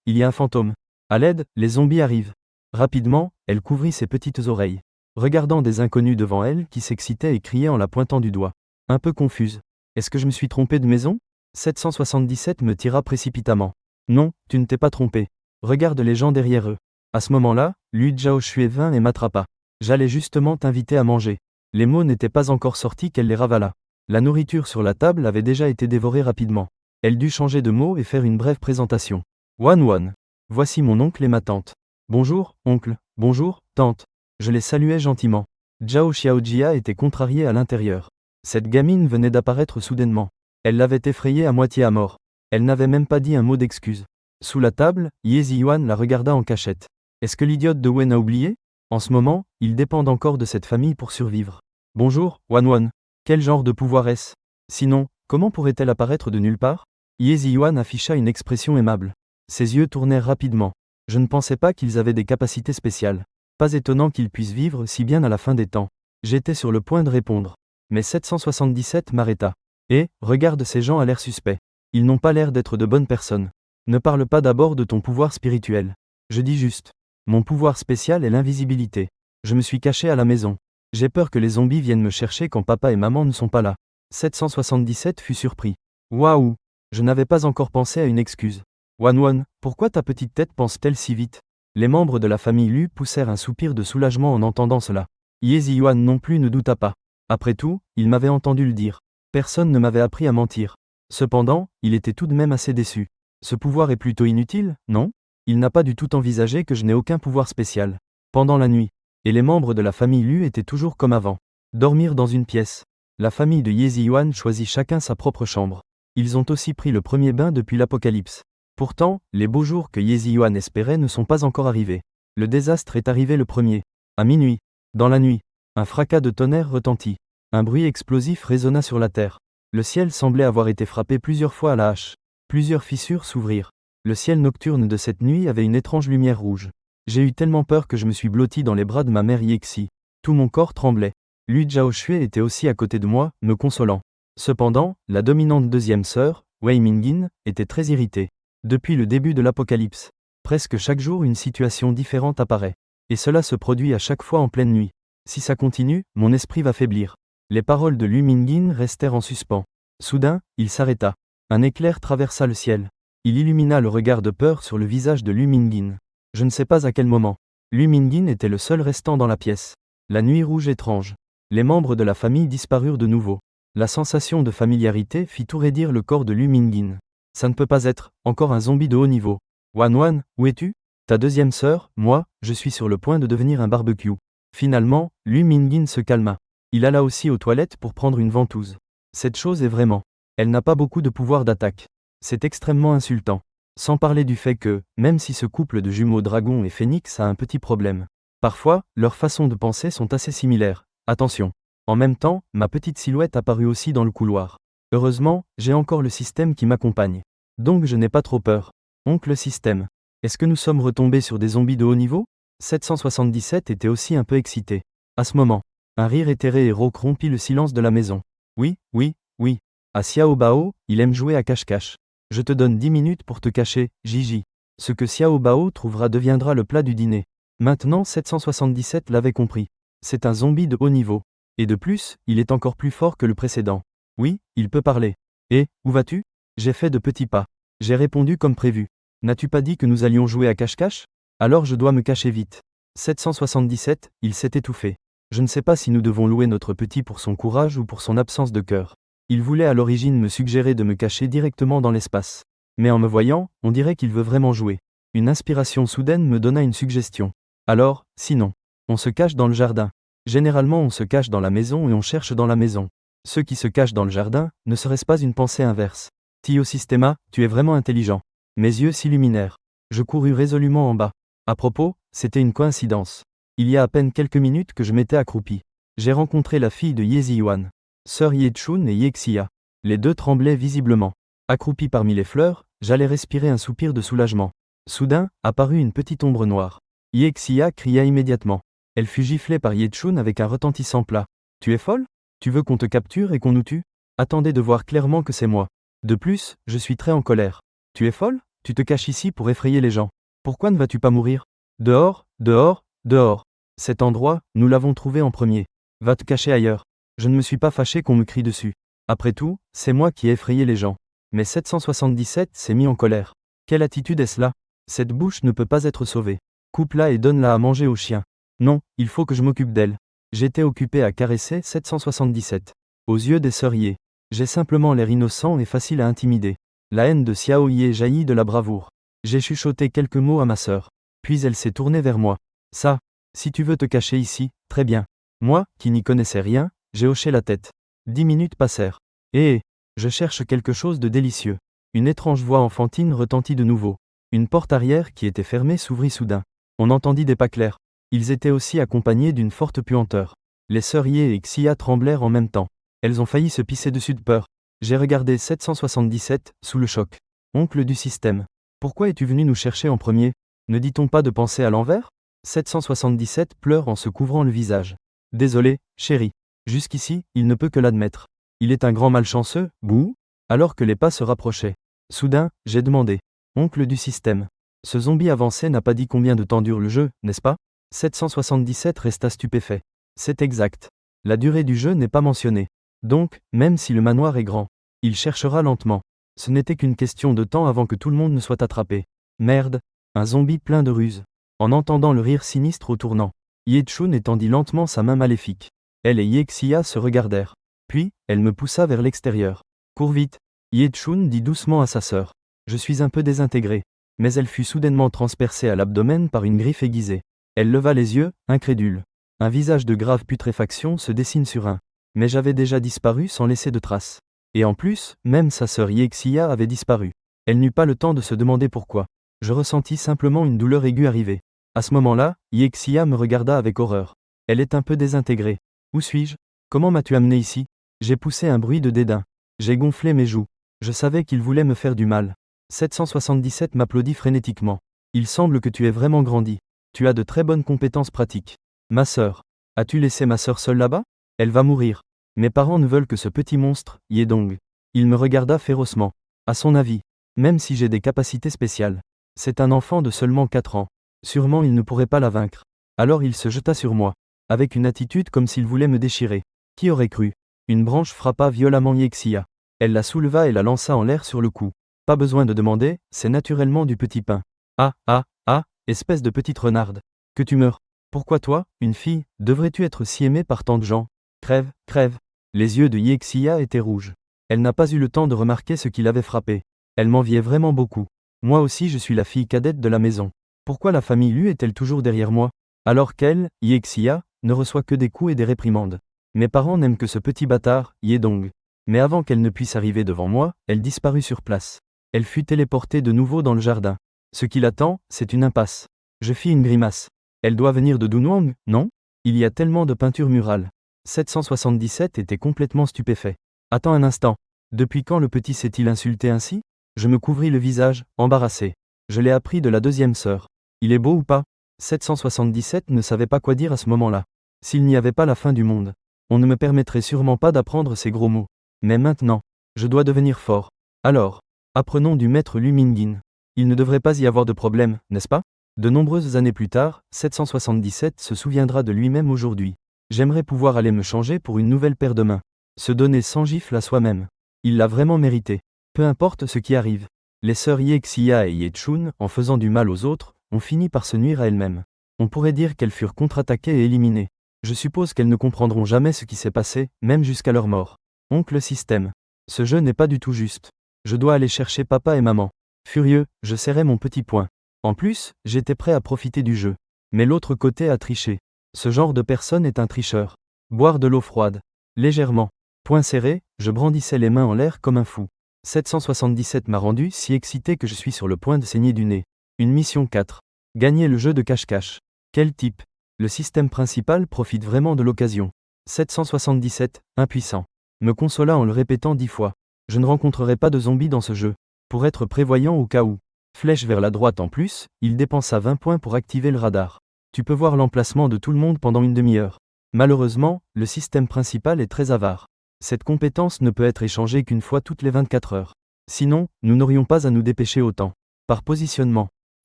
il y a un fantôme. À l'aide, les zombies arrivent. Rapidement, elle couvrit ses petites oreilles, regardant des inconnus devant elle qui s'excitaient et criaient en la pointant du doigt. Un peu confuse. Est-ce que je me suis trompé de maison? 777 me tira précipitamment. Non, tu ne t'es pas trompé. Regarde les gens derrière eux. À ce moment-là, Lu Zhaoshui vint et m'attrapa. J'allais justement t'inviter à manger. Les mots n'étaient pas encore sortis qu'elle les ravala. La nourriture sur la table avait déjà été dévorée rapidement. Elle dut changer de mots et faire une brève présentation. Wanwon. Voici mon oncle et ma tante. Bonjour, oncle. Bonjour, tante. Je les saluais gentiment. Zhao Xiaojia était contrariée à l'intérieur. Cette gamine venait d'apparaître soudainement. Elle l'avait effrayée à moitié à mort. Elle n'avait même pas dit un mot d'excuse. Sous la table, Yezi Yuan la regarda en cachette. Est-ce que l'idiote de Wen a oublié? En ce moment, ils dépendent encore de cette famille pour survivre. Bonjour, Wanwon. Quel genre de pouvoir est-ce? Sinon, comment pourrait-elle apparaître de nulle part? Yezi Yuan afficha une expression aimable. Ses yeux tournèrent rapidement. Je ne pensais pas qu'ils avaient des capacités spéciales. Pas étonnant qu'ils puissent vivre si bien à la fin des temps. J'étais sur le point de répondre. Mais 777 m'arrêta. Et, regarde ces gens à l'air suspect. Ils n'ont pas l'air d'être de bonnes personnes. Ne parle pas d'abord de ton pouvoir spirituel. Je dis juste. Mon pouvoir spécial est l'invisibilité. Je me suis caché à la maison. J'ai peur que les zombies viennent me chercher quand papa et maman ne sont pas là. 777 fut surpris. Waouh! Je n'avais pas encore pensé à une excuse. Wanwan, pourquoi ta petite tête pense-t-elle si vite? Les membres de la famille Lu poussèrent un soupir de soulagement en entendant cela. Yezi Yuan non plus ne douta pas. Après tout, il m'avait entendu le dire. Personne ne m'avait appris à mentir. Cependant, il était tout de même assez déçu. Ce pouvoir est plutôt inutile, non? Il n'a pas du tout envisagé que je n'ai aucun pouvoir spécial. Pendant la nuit. Et les membres de la famille Lu étaient toujours comme avant. Dormir dans une pièce. La famille de Yezi Yuan choisit chacun sa propre chambre. Ils ont aussi pris le premier bain depuis l'Apocalypse. Pourtant, les beaux jours que Yezi Yuan espérait ne sont pas encore arrivés. Le désastre est arrivé le premier. À minuit. Dans la nuit. Un fracas de tonnerre retentit. Un bruit explosif résonna sur la terre. Le ciel semblait avoir été frappé plusieurs fois à la hache. Plusieurs fissures s'ouvrirent. Le ciel nocturne de cette nuit avait une étrange lumière rouge. J'ai eu tellement peur que je me suis blotti dans les bras de ma mère Yexi. Tout mon corps tremblait. Lu Zhaoxue était aussi à côté de moi, me consolant. Cependant, la dominante deuxième sœur, Wei Mingin, était très irritée. Depuis le début de l'Apocalypse, presque chaque jour une situation différente apparaît. Et cela se produit à chaque fois en pleine nuit. Si ça continue, mon esprit va faiblir. Les paroles de Lu Mingin restèrent en suspens. Soudain, il s'arrêta. Un éclair traversa le ciel. Il illumina le regard de peur sur le visage de Lu Mingin. Je ne sais pas à quel moment. Lu Mingin était le seul restant dans la pièce. La nuit rouge étrange. Les membres de la famille disparurent de nouveau. La sensation de familiarité fit tout raidir le corps de Lu Mingin. Ça ne peut pas être, encore un zombie de haut niveau. Wanwan, où es-tu? Ta deuxième sœur, moi, je suis sur le point de devenir un barbecue. Finalement, Lu Mingin se calma. Il alla aussi aux toilettes pour prendre une ventouse. Cette chose est vraiment. Elle n'a pas beaucoup de pouvoir d'attaque. C'est extrêmement insultant. Sans parler du fait que, même si ce couple de jumeaux dragon et phénix a un petit problème. Parfois, leurs façons de penser sont assez similaires. Attention. En même temps, ma petite silhouette apparut aussi dans le couloir. Heureusement, j'ai encore le système qui m'accompagne. Donc je n'ai pas trop peur. Oncle système. Est-ce que nous sommes retombés sur des zombies de haut niveau? 777 était aussi un peu excité. À ce moment, un rire éthéré et rauque rompit le silence de la maison. Oui, oui, oui. À Xiao Bao, il aime jouer à cache-cache. Je te donne 10 minutes pour te cacher, Gigi. Ce que Xiao Bao trouvera deviendra le plat du dîner. Maintenant 777 l'avait compris. C'est un zombie de haut niveau. Et de plus, il est encore plus fort que le précédent. Oui, il peut parler. Et, où vas-tu? J'ai fait de petits pas. J'ai répondu comme prévu. N'as-tu pas dit que nous allions jouer à cache-cache? Alors je dois me cacher vite. 777, il s'est étouffé. Je ne sais pas si nous devons louer notre petit pour son courage ou pour son absence de cœur. Il voulait à l'origine me suggérer de me cacher directement dans l'espace. Mais en me voyant, on dirait qu'il veut vraiment jouer. Une inspiration soudaine me donna une suggestion. Alors, sinon, on se cache dans le jardin. Généralement on se cache dans la maison et on cherche dans la maison. Ceux qui se cachent dans le jardin, ne serait-ce pas une pensée inverse? Tio Systema, tu es vraiment intelligent. Mes yeux s'illuminèrent. Je courus résolument en bas. À propos, c'était une coïncidence. Il y a à peine quelques minutes que je m'étais accroupi. J'ai rencontré la fille de Yezi Yuan. Sœur Yechun et Yexia. Les deux tremblaient visiblement. Accroupi parmi les fleurs, j'allais respirer un soupir de soulagement. Soudain, apparut une petite ombre noire. Yexia cria immédiatement. Elle fut giflée par Yechun avec un retentissant plat. Tu es folle? Tu veux qu'on te capture et qu'on nous tue? Attendez de voir clairement que c'est moi. De plus, je suis très en colère. Tu es folle? Tu te caches ici pour effrayer les gens. Pourquoi ne vas-tu pas mourir? Dehors, dehors, dehors. Cet endroit, nous l'avons trouvé en premier. Va te cacher ailleurs. Je ne me suis pas fâché qu'on me crie dessus. Après tout, c'est moi qui ai effrayé les gens. Mais 777 s'est mis en colère. Quelle attitude est-ce là? Cette bouche ne peut pas être sauvée. Coupe-la et donne-la à manger aux chiens. Non, il faut que je m'occupe d'elle. J'étais occupé à caresser 777. Aux yeux des sœurs Ye. J'ai simplement l'air innocent et facile à intimider. La haine de Xiao Ye jaillit de la bravoure. J'ai chuchoté quelques mots à ma sœur. Puis elle s'est tournée vers moi. Ça, si tu veux te cacher ici, très bien. Moi, qui n'y connaissais rien, j'ai hoché la tête. 10 minutes passèrent. Je cherche quelque chose de délicieux. Une étrange voix enfantine retentit de nouveau. Une porte arrière qui était fermée s'ouvrit soudain. On entendit des pas clairs. Ils étaient aussi accompagnés d'une forte puanteur. Les sœurs Ye et Xia tremblèrent en même temps. Elles ont failli se pisser dessus de peur. J'ai regardé 777, sous le choc. Oncle du système. Pourquoi es-tu venu nous chercher en premier? Ne dit-on pas de penser à l'envers? 777 pleure en se couvrant le visage. Désolé, chérie. Jusqu'ici, il ne peut que l'admettre. Il est un grand malchanceux, bouh? Alors que les pas se rapprochaient. Soudain, j'ai demandé. Oncle du système. Ce zombie avancé n'a pas dit combien de temps dure le jeu, n'est-ce pas? 777 resta stupéfait. C'est exact. La durée du jeu n'est pas mentionnée. Donc, même si le manoir est grand, il cherchera lentement. Ce n'était qu'une question de temps avant que tout le monde ne soit attrapé. Merde, un zombie plein de ruses. En entendant le rire sinistre au tournant, Ye-Chun étendit lentement sa main maléfique. Elle et Yexia se regardèrent. Puis, elle me poussa vers l'extérieur. Cours vite. Ye-Chun dit doucement à sa sœur. Je suis un peu désintégré. Mais elle fut soudainement transpercée à l'abdomen par une griffe aiguisée. Elle leva les yeux, incrédule. Un visage de grave putréfaction se dessine sur un. Mais j'avais déjà disparu sans laisser de traces. Et en plus, même sa sœur Yexia avait disparu. Elle n'eut pas le temps de se demander pourquoi. Je ressentis simplement une douleur aiguë arriver. À ce moment-là, Yexia me regarda avec horreur. Elle est un peu désintégrée. Où suis-je? Comment m'as-tu amené ici? J'ai poussé un bruit de dédain. J'ai gonflé mes joues. Je savais qu'il voulait me faire du mal. 777 m'applaudit frénétiquement. Il semble que tu aies vraiment grandi. Tu as de très bonnes compétences pratiques. Ma sœur. As-tu laissé ma sœur seule là-bas? Elle va mourir. Mes parents ne veulent que ce petit monstre, Yedong. Il me regarda férocement. À son avis, même si j'ai des capacités spéciales, c'est un enfant de seulement 4 ans. Sûrement il ne pourrait pas la vaincre. Alors il se jeta sur moi, avec une attitude comme s'il voulait me déchirer. Qui aurait cru? Une branche frappa violemment Yexia. Elle la souleva et la lança en l'air sur le cou. Pas besoin de demander, c'est naturellement du petit pain. Ah, ah, ah, espèce de petite renarde. Que tu meurs. Pourquoi toi, une fille, devrais-tu être si aimée par tant de gens? Crève, crève. Les yeux de Yexia étaient rouges. Elle n'a pas eu le temps de remarquer ce qui l'avait frappée. Elle m'enviait vraiment beaucoup. Moi aussi je suis la fille cadette de la maison. Pourquoi la famille Lu est-elle toujours derrière moi? Alors qu'elle, Yexia, ne reçoit que des coups et des réprimandes. Mes parents n'aiment que ce petit bâtard, Yedong. Mais avant qu'elle ne puisse arriver devant moi, elle disparut sur place. Elle fut téléportée de nouveau dans le jardin. Ce qui l'attend, c'est une impasse. Je fis une grimace. Elle doit venir de Dunhuang, non? Il y a tellement de peintures murales. 777 était complètement stupéfait. Attends un instant. Depuis quand le petit s'est-il insulté ainsi? Je me couvris le visage, embarrassé. Je l'ai appris de la deuxième sœur. Il est beau ou pas? 777 ne savait pas quoi dire à ce moment-là. S'il n'y avait pas la fin du monde, on ne me permettrait sûrement pas d'apprendre ces gros mots. Mais maintenant, je dois devenir fort. Alors, apprenons du maître Lu Mingying. Il ne devrait pas y avoir de problème, n'est-ce pas? De nombreuses années plus tard, 777 se souviendra de lui-même aujourd'hui. J'aimerais pouvoir aller me changer pour une nouvelle paire de mains. Se donner 100 gifles à soi-même. Il l'a vraiment mérité. Peu importe ce qui arrive. Les sœurs Yexia et Ye-Chun, en faisant du mal aux autres, ont fini par se nuire à elles-mêmes. On pourrait dire qu'elles furent contre-attaquées et éliminées. Je suppose qu'elles ne comprendront jamais ce qui s'est passé, même jusqu'à leur mort. Oncle Système. Ce jeu n'est pas du tout juste. Je dois aller chercher papa et maman. Furieux, je serrai mon petit poing. En plus, j'étais prêt à profiter du jeu. Mais l'autre côté a triché. Ce genre de personne est un tricheur. Boire de l'eau froide. Légèrement. Poing serré, je brandissais les mains en l'air comme un fou. 777 m'a rendu si excité que je suis sur le point de saigner du nez. Une mission 4. Gagner le jeu de cache-cache. Quel type? Le système principal profite vraiment de l'occasion. 777, impuissant. Me consola en le répétant 10 fois. Je ne rencontrerai pas de zombies dans ce jeu. Pour être prévoyant au cas où. Flèche vers la droite en plus, il dépensa 20 points pour activer le radar. Tu peux voir l'emplacement de tout le monde pendant une demi-heure. Malheureusement, le système principal est très avare. Cette compétence ne peut être échangée qu'une fois toutes les 24 heures. Sinon, nous n'aurions pas à nous dépêcher autant. Par positionnement.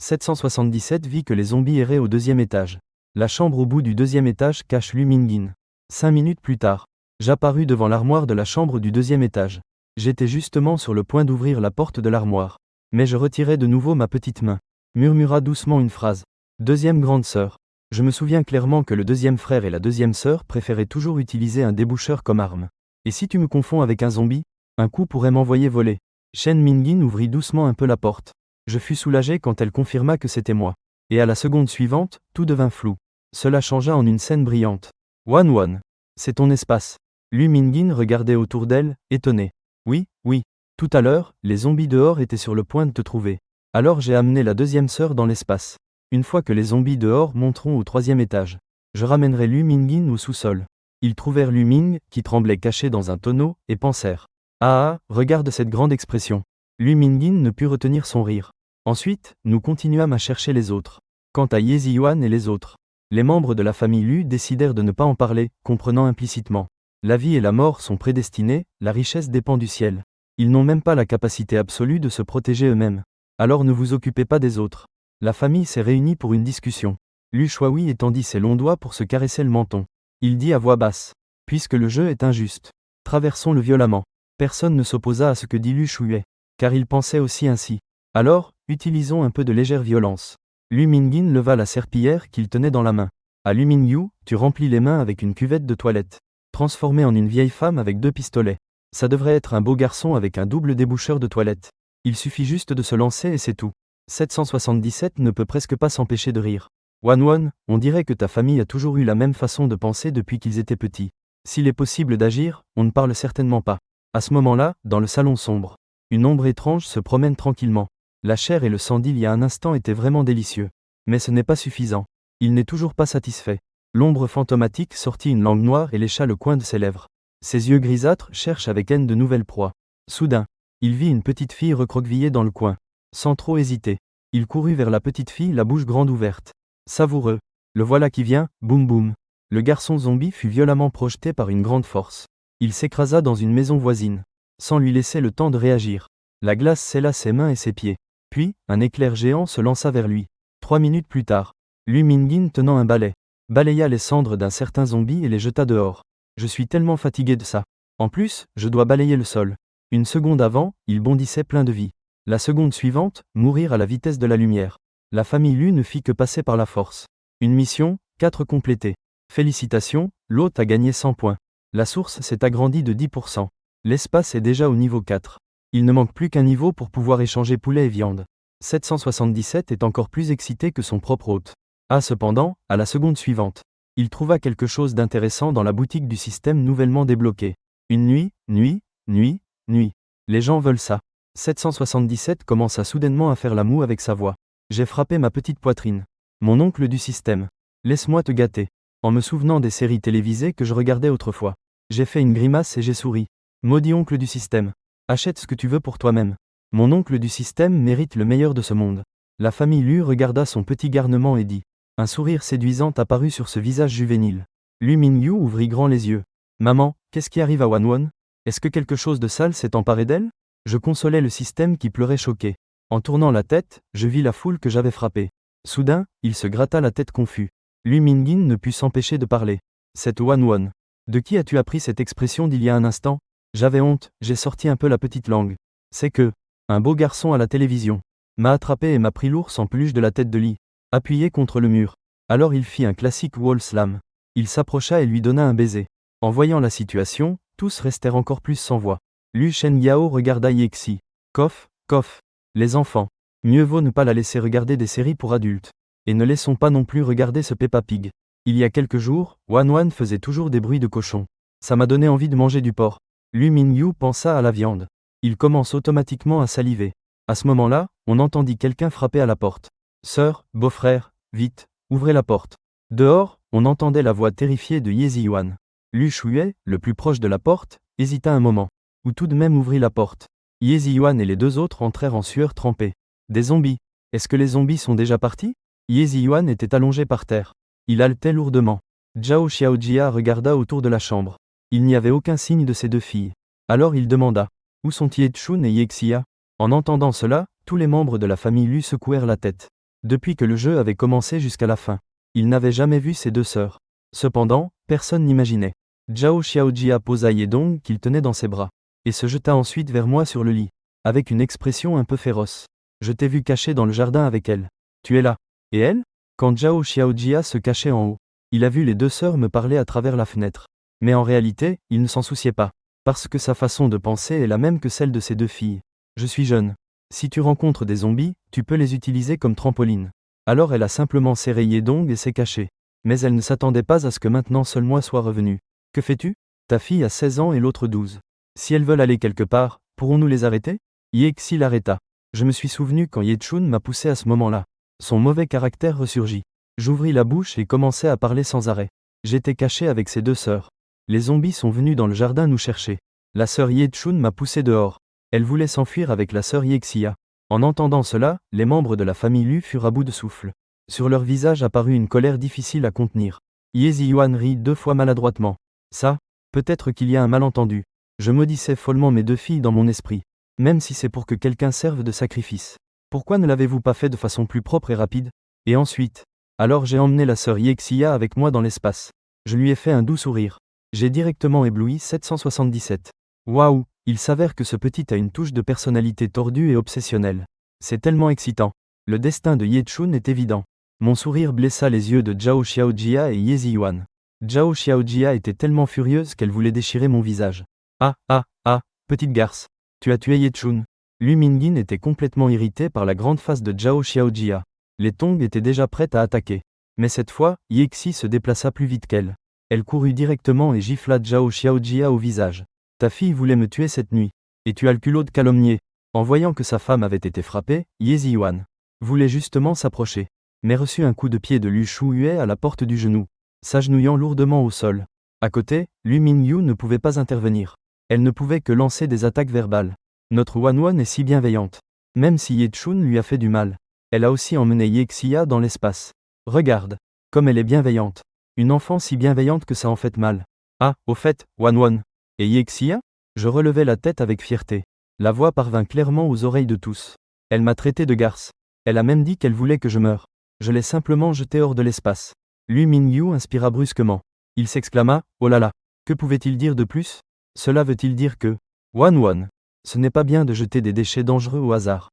777 vit que les zombies erraient au 2e étage. La chambre au bout du 2e étage cache Lu Mingying. 5 minutes plus tard, j'apparus devant l'armoire de la chambre du 2e étage. J'étais justement sur le point d'ouvrir la porte de l'armoire. Mais je retirai de nouveau ma petite main. Murmura doucement une phrase. Deuxième grande sœur. Je me souviens clairement que le deuxième frère et la deuxième sœur préféraient toujours utiliser un déboucheur comme arme. Et si tu me confonds avec un zombie, un coup pourrait m'envoyer voler. Shen Mingying ouvrit doucement un peu la porte. Je fus soulagé quand elle confirma que c'était moi. Et à la seconde suivante, tout devint flou. Cela changea en une scène brillante. Wan, c'est ton espace. Lu Mingying regardait autour d'elle, étonné. Oui, oui. Tout à l'heure, les zombies dehors étaient sur le point de te trouver. Alors j'ai amené la deuxième sœur dans l'espace. Une fois que les zombies dehors monteront au 3e étage, je ramènerai Lu Mingying au sous-sol. Ils trouvèrent Lu Ming, qui tremblait caché dans un tonneau, et pensèrent. Ah, regarde cette grande expression. Lu Mingying ne put retenir son rire. Ensuite, nous continuâmes à chercher les autres. Quant à Yezi-Yuan et les autres, les membres de la famille Lu décidèrent de ne pas en parler, comprenant implicitement. La vie et la mort sont prédestinées, la richesse dépend du ciel. Ils n'ont même pas la capacité absolue de se protéger eux-mêmes. Alors ne vous occupez pas des autres. La famille s'est réunie pour une discussion. Lu Shuai étendit ses longs doigts pour se caresser le menton. Il dit à voix basse. Puisque le jeu est injuste, traversons-le violemment. Personne ne s'opposa à ce que dit Lu Shuai, car il pensait aussi ainsi. Alors, utilisons un peu de légère violence. Lu Mingyun leva la serpillière qu'il tenait dans la main. À Lu Mingyu, tu remplis les mains avec une cuvette de toilette. Transformé en une vieille femme avec 2 pistolets. Ça devrait être un beau garçon avec un double déboucheur de toilette. Il suffit juste de se lancer et c'est tout. 777 ne peut presque pas s'empêcher de rire. Wanwon, on dirait que ta famille a toujours eu la même façon de penser depuis qu'ils étaient petits. S'il est possible d'agir, on ne parle certainement pas. À ce moment-là, dans le salon sombre, une ombre étrange se promène tranquillement. La chair et le sang d'il y a un instant étaient vraiment délicieux. Mais ce n'est pas suffisant. Il n'est toujours pas satisfait. L'ombre fantomatique sortit une langue noire et lécha le coin de ses lèvres. Ses yeux grisâtres cherchent avec haine de nouvelles proies. Soudain, il vit une petite fille recroquevillée dans le coin. Sans trop hésiter, il courut vers la petite fille, la bouche grande ouverte. Savoureux. Le voilà qui vient, boum boum. Le garçon zombie fut violemment projeté par une grande force. Il s'écrasa dans une maison voisine, sans lui laisser le temps de réagir. La glace scella ses mains et ses pieds. Puis, un éclair géant se lança vers lui. 3 minutes plus tard, Lu Mingyun tenant un balai, balaya les cendres d'un certain zombie et les jeta dehors. Je suis tellement fatigué de ça. En plus, je dois balayer le sol. Une seconde avant, il bondissait plein de vie. La seconde suivante, mourir à la vitesse de la lumière. La famille Lu ne fit que passer par la force. Une mission, 4 complétée. Félicitations, l'hôte a gagné 100 points. La source s'est agrandie de 10%. L'espace est déjà au niveau 4. Il ne manque plus qu'un niveau pour pouvoir échanger poulet et viande. 777 est encore plus excité que son propre hôte. Ah cependant, à la seconde suivante, il trouva quelque chose d'intéressant dans la boutique du système nouvellement débloqué. Une nuit, nuit, nuit, nuit. Les gens veulent ça. 777 commença soudainement à faire la moue avec sa voix. J'ai frappé ma petite poitrine. Mon oncle du système. Laisse-moi te gâter. En me souvenant des séries télévisées que je regardais autrefois. J'ai fait une grimace et j'ai souri. Maudit oncle du système. Achète ce que tu veux pour toi-même. Mon oncle du système mérite le meilleur de ce monde. La famille Lu regarda son petit garnement et dit. Un sourire séduisant apparut sur ce visage juvénile. Lu Mingyu ouvrit grand les yeux. Maman, qu'est-ce qui arrive à Wanwon? Est-ce que quelque chose de sale s'est emparé d'elle? Je consolais le système qui pleurait choqué. En tournant la tête, je vis la foule que j'avais frappée. Soudain, il se gratta la tête confus. Lu Mingyun ne put s'empêcher de parler. C'est Wanwon. De qui as-tu appris cette expression d'il y a un instant? J'avais honte, j'ai sorti un peu la petite langue. C'est que, un beau garçon à la télévision, m'a attrapé et m'a pris l'ours en peluche de la tête de lit, appuyé contre le mur. Alors il fit un classique wall slam. Il s'approcha et lui donna un baiser. En voyant la situation, tous restèrent encore plus sans voix. Lu Shengyao regarda Yexi. Coff, coff. Les enfants. Mieux vaut ne pas la laisser regarder des séries pour adultes. Et ne laissons pas non plus regarder ce Peppa Pig. Il y a quelques jours, Wanwan faisait toujours des bruits de cochon. Ça m'a donné envie de manger du porc. Lu Mingyu pensa à la viande. Il commence automatiquement à saliver. À ce moment-là, on entendit quelqu'un frapper à la porte. Sœur, beau-frère, vite, ouvrez la porte. Dehors, on entendait la voix terrifiée de Yezi-Yuan. Lu Shuai, le plus proche de la porte, hésita un moment. Ou tout de même ouvrit la porte. Yezi-Yuan et les 2 autres entrèrent en sueur trempée. Des zombies. Est-ce que les zombies sont déjà partis? Yezi-Yuan était allongé par terre. Il haletait lourdement. Zhao Xiaojia regarda autour de la chambre. Il n'y avait aucun signe de ses 2 filles. Alors il demanda. Où sont Yechun et Yexia? En entendant cela, tous les membres de la famille Lu secouèrent la tête. Depuis que le jeu avait commencé jusqu'à la fin, ils n'avaient jamais vu ses 2 sœurs. Cependant, personne n'imaginait. Zhao Xiaojia posa Yedong qu'il tenait dans ses bras, et se jeta ensuite vers moi sur le lit, avec une expression un peu féroce. Je t'ai vu caché dans le jardin avec elle. Tu es là. Et elle? Quand Zhao Xiaojia se cachait en haut, il a vu les 2 sœurs me parler à travers la fenêtre. Mais en réalité, il ne s'en souciait pas. Parce que sa façon de penser est la même que celle de ses 2 filles. Je suis jeune. Si tu rencontres des zombies, tu peux les utiliser comme trampoline. Alors elle a simplement serré Yedong et s'est cachée. Mais elle ne s'attendait pas à ce que maintenant seul moi soit revenu. Que fais-tu? Ta fille a 16 ans et l'autre 12. Si elles veulent aller quelque part, pourrons-nous les arrêter? Yexi l'arrêta. Je me suis souvenu quand Yechun m'a poussé à ce moment-là. Son mauvais caractère ressurgit. J'ouvris la bouche et commençai à parler sans arrêt. J'étais caché avec ses 2 sœurs. Les zombies sont venus dans le jardin nous chercher. La sœur Yechun m'a poussé dehors. Elle voulait s'enfuir avec la sœur Yexia. En entendant cela, les membres de la famille Lu furent à bout de souffle. Sur leur visage apparut une colère difficile à contenir. Ye Ziyuan rit 2 fois maladroitement. Ça, peut-être qu'il y a un malentendu. Je maudissais follement mes 2 filles dans mon esprit. Même si c'est pour que quelqu'un serve de sacrifice. Pourquoi ne l'avez-vous pas fait de façon plus propre et rapide? Et ensuite, alors j'ai emmené la sœur Yexia avec moi dans l'espace. Je lui ai fait un doux sourire. J'ai directement ébloui 777. Waouh, il s'avère que ce petit a une touche de personnalité tordue et obsessionnelle. C'est tellement excitant. Le destin de Ye Chun est évident. Mon sourire blessa les yeux de Zhao Xiaojia et Ye Ziyuan. Zhao Xiaojia était tellement furieuse qu'elle voulait déchirer mon visage. Ah, ah, ah, petite garce. Tu as tué Ye Chun. Lu Mingyin était complètement irrité par la grande face de Zhao Xiaojia. Les tongs étaient déjà prêtes à attaquer. Mais cette fois, Yexi se déplaça plus vite qu'elle. Elle courut directement et gifla Zhao Xiaojia au visage. Ta fille voulait me tuer cette nuit. Et tu as le culot de calomnier. En voyant que sa femme avait été frappée, Ye Ziyuan voulait justement s'approcher, mais reçut un coup de pied de Lu Shuhue à la porte du genou, s'agenouillant lourdement au sol. À côté, Lu Mingyu ne pouvait pas intervenir. Elle ne pouvait que lancer des attaques verbales. Notre Wanwan est si bienveillante. Même si Ye Chun lui a fait du mal, elle a aussi emmené Yexia dans l'espace. Regarde, comme elle est bienveillante. Une enfant si bienveillante que ça en fait mal. Ah, au fait, Wanwan. Et Yexia? Je relevai la tête avec fierté. La voix parvint clairement aux oreilles de tous. Elle m'a traité de garce. Elle a même dit qu'elle voulait que je meure. Je l'ai simplement jeté hors de l'espace. Lu Mingyu inspira brusquement. Il s'exclama, oh là là, que pouvait-il dire de plus? Cela veut-il dire que, Wanwan, ce n'est pas bien de jeter des déchets dangereux au hasard.